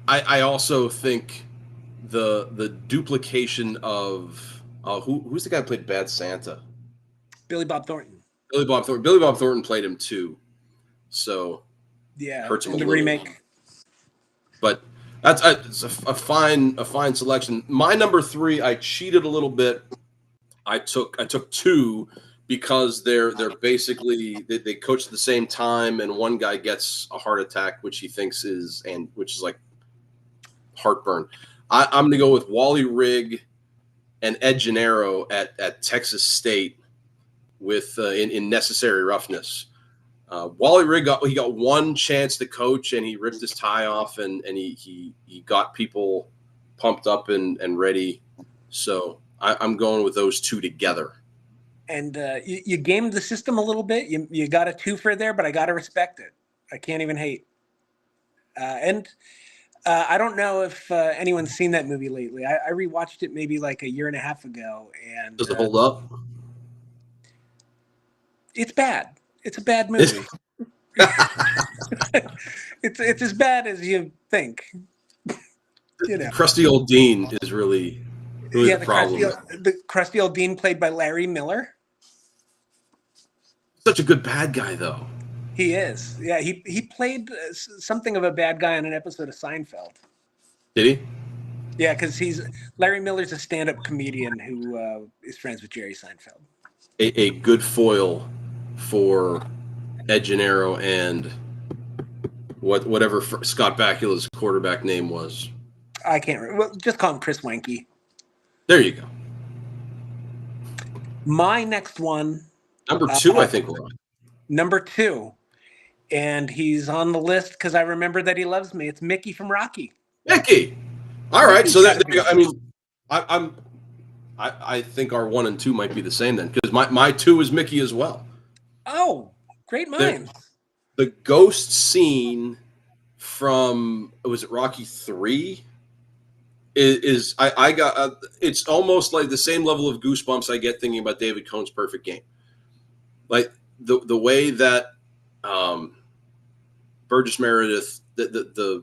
I also think the duplication of who's the guy who played Bad Santa? Billy Bob Thornton. Billy Bob Thornton. Billy Bob Thornton played him too, so yeah, hurts him in a the little. remake. But it's a fine selection. My number 3, I cheated a little bit. I took 2 because they're basically they coach at the same time, and one guy gets a heart attack, which he thinks which is like heartburn. I'm going to go with Wally Rigg and Ed Gennaro at Texas State with in Necessary Roughness. Wally Rigg got one chance to coach, and he ripped his tie off, and he got people pumped up and ready. So I'm going with those 2 together. And you gamed the system a little bit. You got a 2 for there, but I got to respect it. I can't even hate. And I don't know if anyone's seen that movie lately. I rewatched it maybe like a year and a half ago. And Does it hold up? It's bad. It's a bad movie. It's as bad as you think. Crusty old Dean is really the problem. The crusty old Dean played by Larry Miller. Such a good bad guy, though. He is. Yeah, he played something of a bad guy on an episode of Seinfeld. Did he? Yeah, because Larry Miller's a stand-up comedian who is friends with Jerry Seinfeld. A good foil for Ed Gennaro and whatever Scott Bakula's quarterback name was. I can't remember. Well, just call him Chris Wenke. There you go. My next one. Number 2, I think we're on. Number 2. And he's on the list because I remember that he loves me. It's Mickey from Rocky. Mickey. All right. So I think our 1 and 2 might be the same then, because my 2 is Mickey as well. Oh, great minds. The ghost scene from, was it Rocky 3? I got it's almost like the same level of goosebumps I get thinking about David Cohn's Perfect Game. Like the way that Burgess Meredith, the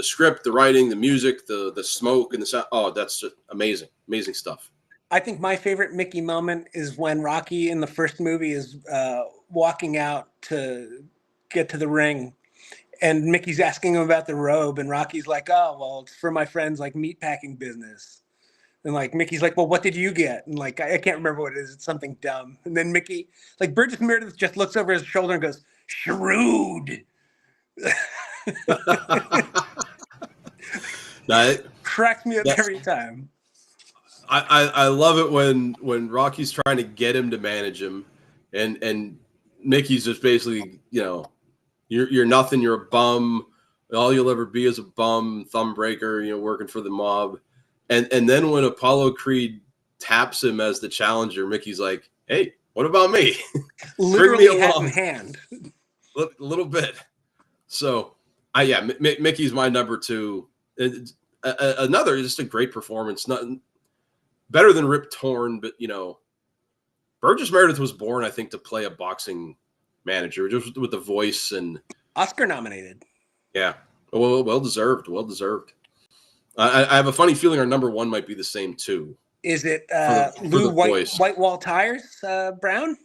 script, the writing, the music, the smoke and the sound. Oh, that's just amazing stuff. I think my favorite Mickey moment is when Rocky in the first movie is walking out to get to the ring, And Mickey's asking him about the robe, and Rocky's like, "Oh, well, it's for my friend's like meatpacking business." And like Mickey's like, "Well, what did you get?" And like I can't remember what it is. It's something dumb. And then Mickey, like Burgess Meredith, just looks over his shoulder and goes, "Shrewd." That, Cracks me up that every time. I love it when Rocky's trying to get him to manage him, and Mickey's just basically, you're nothing. You're a bum. All you'll ever be is a bum, thumb breaker. Working for the mob. And then when Apollo Creed taps him as the challenger, Mickey's like, "Hey, what about me? Literally Bring me hat along." in hand. A little bit. So, Mickey's my number two. Another just a great performance. Not better than Rip Torn, but Burgess Meredith was born, I think, to play a boxing manager, just with the voice and Oscar nominated. Yeah, well deserved. Well deserved. I have a funny feeling our number one might be the same too. Is it for Lou the voice. White Wall Tires Brown?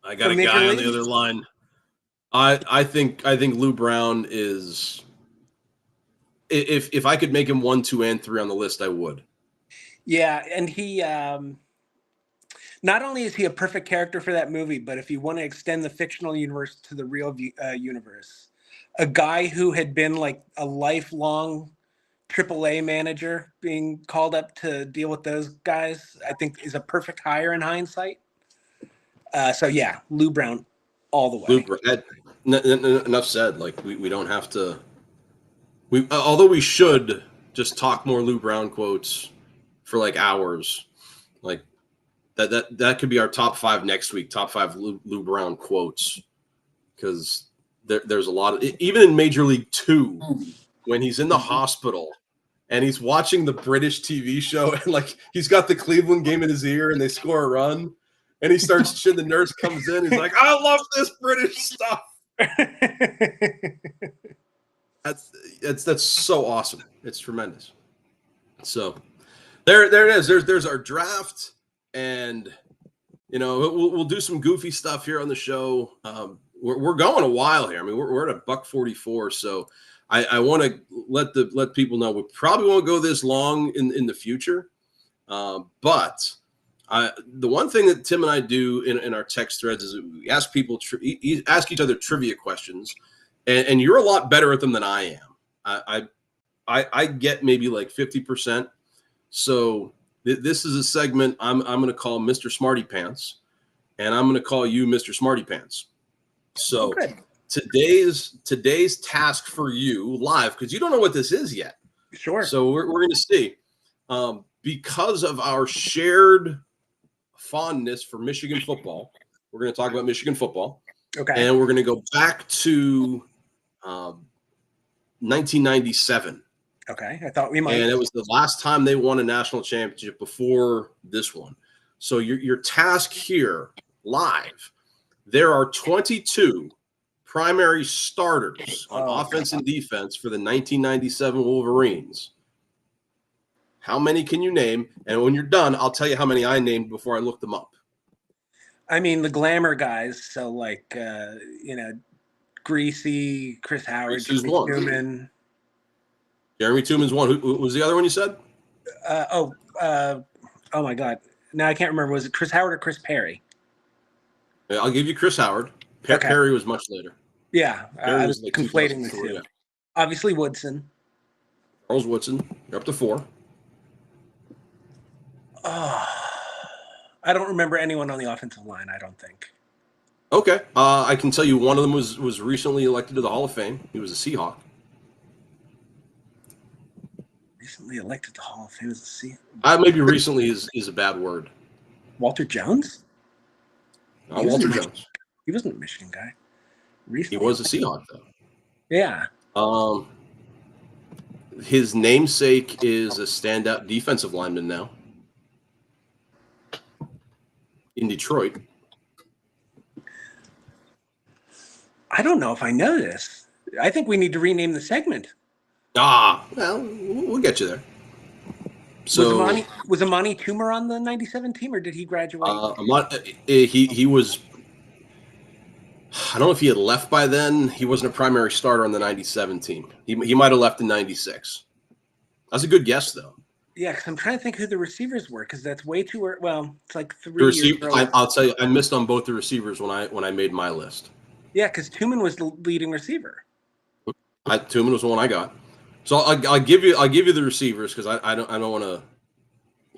I got a guy on the other line. I think Lou Brown is. If I could make him 1, 2, and 3 on the list, I would. Yeah, and he not only is he a perfect character for that movie, but if you want to extend the fictional universe to the real universe, a guy who had been like a lifelong AAA manager being called up to deal with those guys, I think is a perfect hire in hindsight. So yeah, Lou Brown all the way. Lou Brown. Enough said. Like we don't have to. Although we should just talk more Lou Brown quotes for like hours. Like that could be our top 5 next week. Top 5 Lou Brown quotes, because there's a lot of, even in Major League 2 when he's in the hospital and he's watching the British TV show and like he's got the Cleveland game in his ear and they score a run and he starts the nurse comes in, he's like, "I love this British stuff." That's so awesome. It's tremendous. So there it is. There's our draft, and we'll do some goofy stuff here on the show. We're going a while here. I mean, we're at $1:44, so I want to let people know we probably won't go this long in the future. But the one thing that Tim and I do in our text threads is we ask people ask each other trivia questions, and you're a lot better at them than I am. I get maybe like 50%. So this is a segment I'm going to call Mr. Smarty Pants, and I'm going to call you Mr. Smarty Pants. So today's task for you live, because you don't know what this is yet. Sure. So we're going to see, because of our shared fondness for Michigan football. We're going to talk about Michigan football. Okay. And we're going to go back to 1997. Okay. I thought we might. And it was the last time they won a national championship before this one. So your task here live, there are 22 primary starters on offense and defense for the 1997 Wolverines. How many can you name? And when you're done, I'll tell you how many I named before I looked them up. I mean, the glamour guys. So like, Greasy, Chris Howard, Jeremy Tooman. Jeremy Tooman's one. Who was the other one you said? Oh my God. Now I can't remember. Was it Chris Howard or Chris Perry? Yeah, I'll give you Chris Howard. Okay. Perry was much later. Yeah, I was like conflating the two. Yeah. Obviously, Woodson. Charles Woodson. You're up to 4. Oh, I don't remember anyone on the offensive line, I don't think. Okay. I can tell you one of them was recently elected to the Hall of Fame. He was a Seahawk. Recently elected to the Hall of Fame as a Seahawk? Maybe recently is a bad word. Walter Jones? Walter Jones. He wasn't a Michigan guy. Recently. He was a Seahawk, though. Yeah. His namesake is a standout defensive lineman now in Detroit. I don't know if I know this. I think we need to rename the segment. Well, we'll get you there. So was Amani Toomer on the 97 team, or did he graduate? He was. I don't know if he had left by then. He wasn't a primary starter on the 97 team. He might have left in 96. That's a good guess, though. Yeah, because I'm trying to think who the receivers were, because that's way too early. Well, it's like The 3 years receiver, early. I'll tell you, I missed on both the receivers when I made my list. Yeah, because Tuman was the leading receiver. Tooman was the one I got. So I'll give you the receivers because I don't want to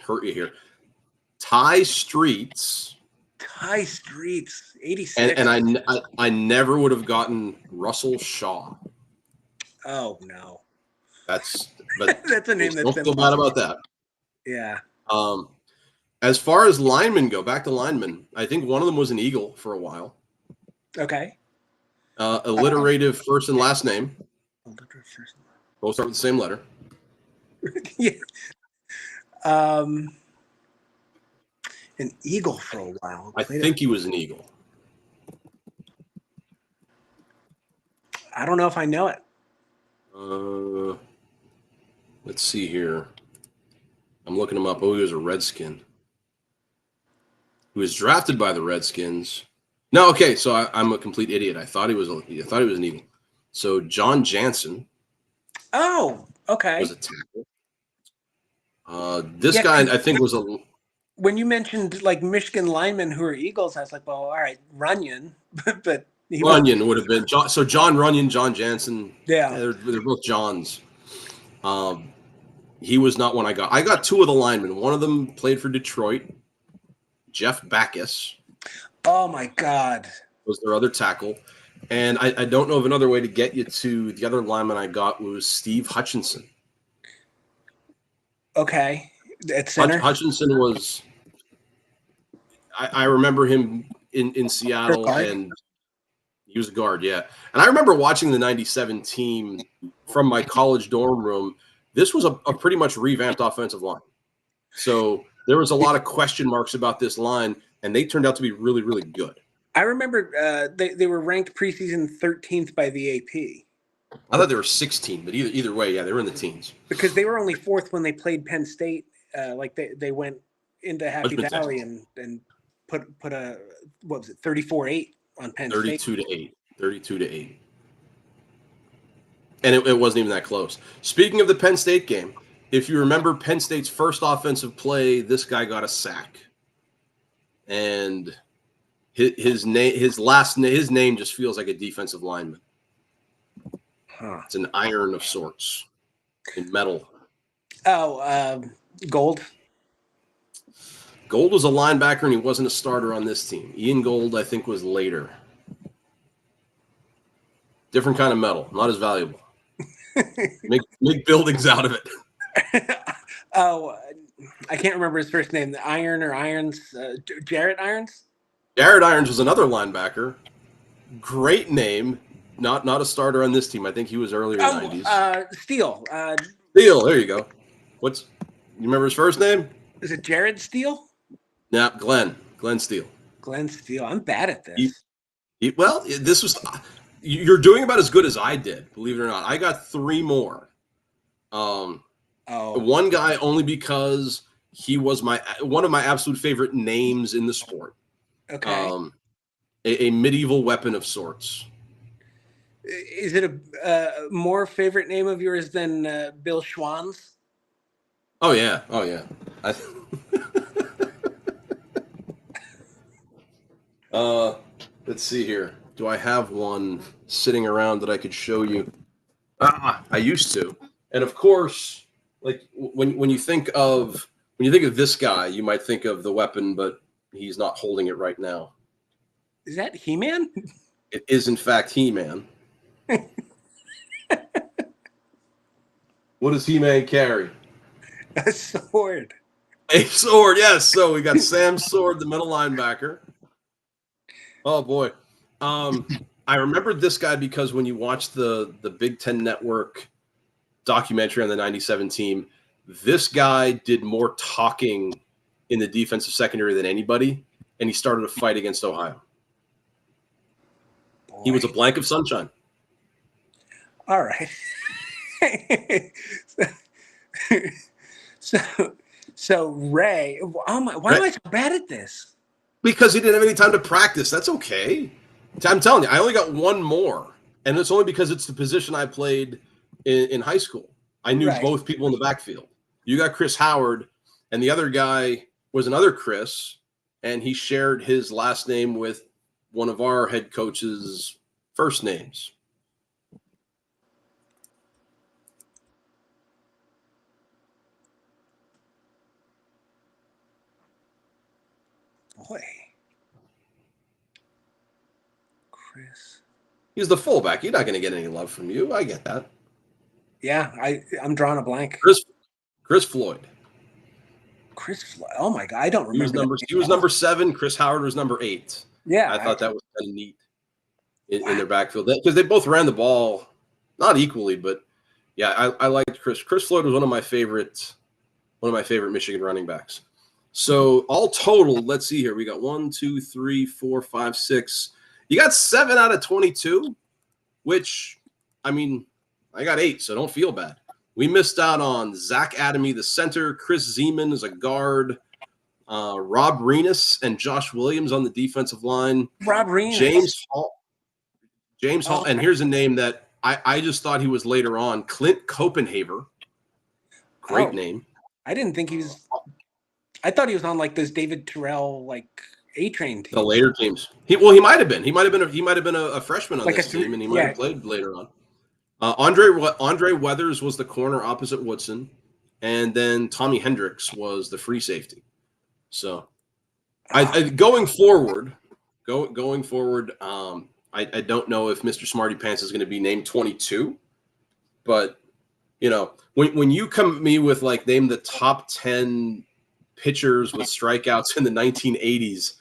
hurt you here. Ty Streets. Ty Streets, 86. And I never would have gotten Russell Shaw. Oh no, That's that's a name that's don't been feel bad about that. Yeah. As far as linemen go, back to linemen, I think one of them was an Eagle for a while. Okay. Alliterative first and last name. Both start with the same letter. Yeah. An Eagle for a while. I think he was an Eagle. I don't know if I know it. Let's see here. I'm looking him up. Oh, he was a Redskin. He was drafted by the Redskins. No, okay. So I'm a complete idiot. I thought he was an Eagle. So John Jansen. Oh, okay. Was a tackle. This guy I think was a. When you mentioned like Michigan linemen who are Eagles, I was like, well, all right, Runyon, but Runyon would have been John. So John Runyon, John Jansen. Yeah, they're both Johns. He was not one I got. I got two of the linemen. One of them played for Detroit. Jeff Backus. Oh my God. Was their other tackle. And I don't know of another way to get you to the other lineman I got was Steve Hutchinson. Okay. At center? Hutchinson was I remember him in Seattle, and he was a guard, yeah. And I remember watching the 97 team from my college dorm room. This was a pretty much revamped offensive line. So there was a lot of question marks about this line, and they turned out to be really, really good. I remember they were ranked preseason 13th by the AP. I thought they were 16, but either way, yeah, they were in the teens. Because they were only fourth when they played Penn State. Like they went into Happy Valley and put a, what was it, 34-8 on Penn State. 32 to 8. And it wasn't even that close. Speaking of the Penn State game, if you remember Penn State's first offensive play, this guy got a sack. And his name just feels like a defensive lineman. Huh. It's an iron of sorts in metal. Oh, Gold. Gold was a linebacker, and he wasn't a starter on this team. Ian Gold, I think, was later. Different kind of metal, not as valuable. Make buildings out of it. Oh, I can't remember his first name. The Iron or Irons? Jarrett Irons? Jarrett Irons was another linebacker. Great name. Not a starter on this team. I think he was earlier 90s. Steele. Steele, there you go. You remember his first name? Is it Jared Steele? Nah, Glenn Steele. Glenn Steele. I'm bad at this. This was you're doing about as good as I did, believe it or not. I got three more. One guy only because he was one of my absolute favorite names in the sport. Okay. A medieval weapon of sorts. Is it a more favorite name of yours than Bill Schwann's? Oh yeah. Let's see here. Do I have one sitting around that I could show you? I used to. And of course, like when you think of this guy, you might think of the weapon, but he's not holding it right now. Is that He-Man? It is in fact He-Man. What does He-Man carry? A sword. A sword, yes. So we got Sam Sword, the middle linebacker. Oh boy. I remembered this guy because when you watch the Big Ten Network documentary on the 97 team, this guy did more talking in the defensive secondary than anybody, and he started a fight against Ohio. Boy. He was a blank of sunshine. All right. So Ray, why am I so bad at this? Because he didn't have any time to practice. That's okay. I'm telling you, I only got one more, and it's only because it's the position I played in high school. I knew Right. both people in the backfield. You got Chris Howard, and the other guy was another Chris, and he shared his last name with one of our head coach's first names. Boy. Chris. He's the fullback. You're not going to get any love from you. I get that. Yeah, I'm drawing a blank. Chris Floyd. Oh my God, I don't remember. He was number 7. Chris Howard was number 8. Yeah, I thought that was kind of neat in their backfield because they both ran the ball not equally, but yeah, I liked Chris. Chris Floyd was one of my favorite Michigan running backs. So all total, let's see here. We got 1, 2, 3, 4, 5, 6. You got 7 out of 22, which, I mean, I got 8, so don't feel bad. We missed out on Zach Adamy, the center, Chris Zeman as a guard, Rob Renus and Josh Williams on the defensive line. Rob Renus. James Hall. And here's a name that I just thought he was later on. Clint Copenhaver. Great name. I didn't think he was – I thought he was on like those David Terrell like A-Train teams. The later teams. He might have been. He might have been a freshman on like this team, and he might have played later on. Andre Weathers was the corner opposite Woodson, and then Tommy Hendricks was the free safety. So, going forward, I don't know if Mr. Smarty Pants is going to be named 22, but you know, when you come at me with like name the top 10 pitchers with strikeouts in the 1980s,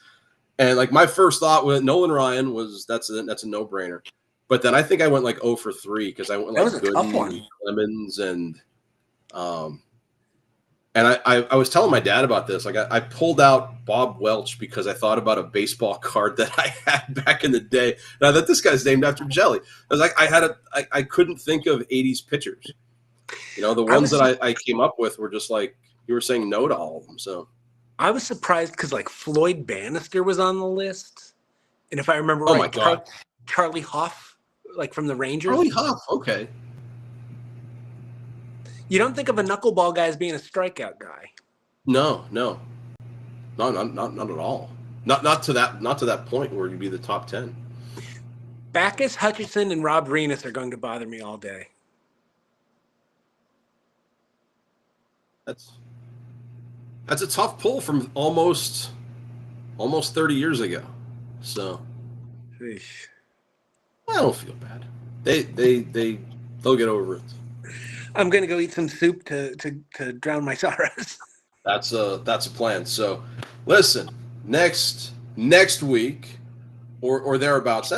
and like my first thought with Nolan Ryan was that's a no-brainer. But then I think I went like 0 for 3 because I went like Gooden, Clemens, and I was telling my dad about this. Like I pulled out Bob Welch because I thought about a baseball card that I had back in the day. Now that this guy's named after Jelly, I was like I couldn't think of 80s pitchers. You know, the ones that I came up with were just like you were saying no to all of them. So I was surprised because like Floyd Bannister was on the list, and if I remember right, my God. Charlie Hoff. Like from the Rangers? Charlie Hoff, okay. You don't think of a knuckleball guy as being a strikeout guy. No, not at all. Not to that point where you'd be the top 10. Backus, Hutchison, and Rob Renus are going to bother me all day. That's a tough pull from almost 30 years ago. So. Eesh. I don't feel bad. They'll get over it. I'm gonna go eat some soup to drown my sorrows. That's a plan. So, listen, next week or thereabouts.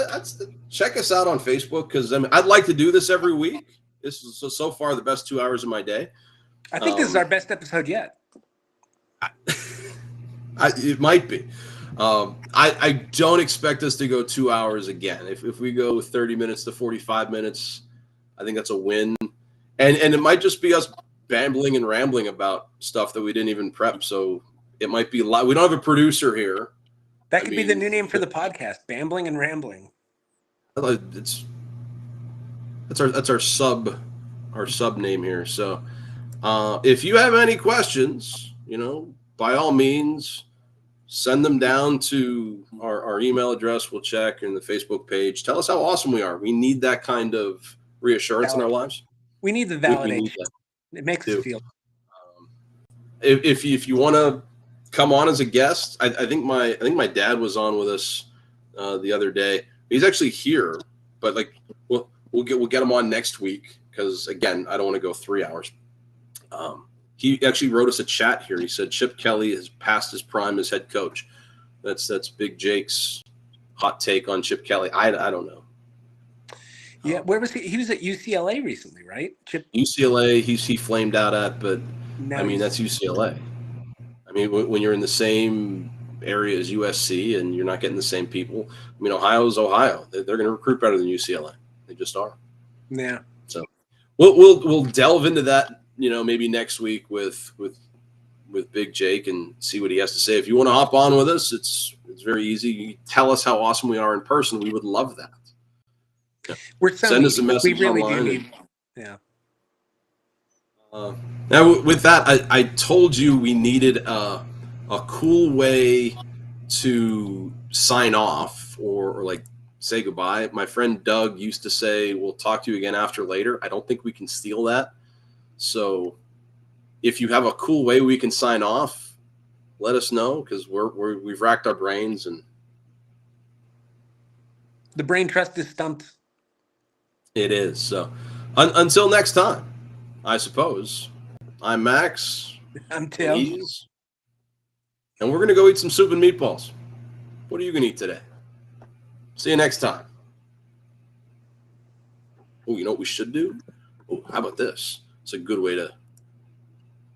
Check us out on Facebook because I'd like to do this every week. This is so far the best 2 hours of my day. I think this is our best episode yet. It might be. I don't expect us to go 2 hours again. If we go 30 minutes to 45 minutes, I think that's a win. And it might just be us bambling and rambling about stuff that we didn't even prep. So it might be we don't have a producer here. That could be the new name for the podcast, Bambling and Rambling. That's our sub name here. So if you have any questions, by all means, send them down to our email address. We'll check in the Facebook page. Tell us how awesome we are. We need that kind of reassurance in our lives. We need the validation. It makes us feel. If you want to come on as a guest, I think my dad was on with us the other day. He's actually here, but like we'll get him on next week because again, I don't want to go 3 hours. He actually wrote us a chat here. He said Chip Kelly has passed his prime as head coach. That's Big Jake's hot take on Chip Kelly. I don't know. Yeah, where was he? He was at UCLA recently, right? UCLA. He flamed out at, but that's UCLA. I mean, when you're in the same area as USC and you're not getting the same people. I mean, Ohio's Ohio. They're going to recruit better than UCLA. They just are. Yeah. So we'll delve into that. Maybe next week with Big Jake and see what he has to say. If you want to hop on with us, it's It's very easy. You tell us how awesome we are in person. We would love that. We're so Send us a needy. message We really online. do need. Yeah. Now, with that, I told you we needed a cool way to sign off or like say goodbye. My friend Doug used to say, "We'll talk to you again after later." I don't think we can steal that. So if you have a cool way we can sign off, let us know, because we've racked our brains and The brain trust is stumped. it is. So until next time, I suppose. I'm Max. I'm Tim. Louise, and we're gonna go eat some soup and meatballs. What are you gonna eat today? See you next time. Oh, you know what we should do? Oh, how about this? It's a good way to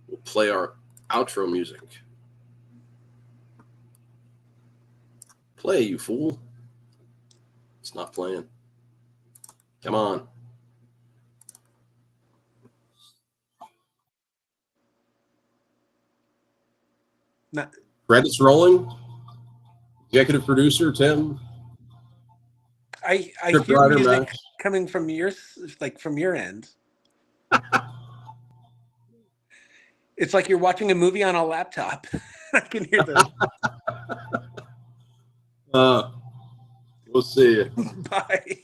we'll play our outro music. Play, you fool. It's not playing. Come on. Not, Credits rolling. Executive producer, Tim. I Script hear writer, music Max. coming from from your end. It's like you're watching a movie on a laptop. I can hear the. We'll see you. Bye.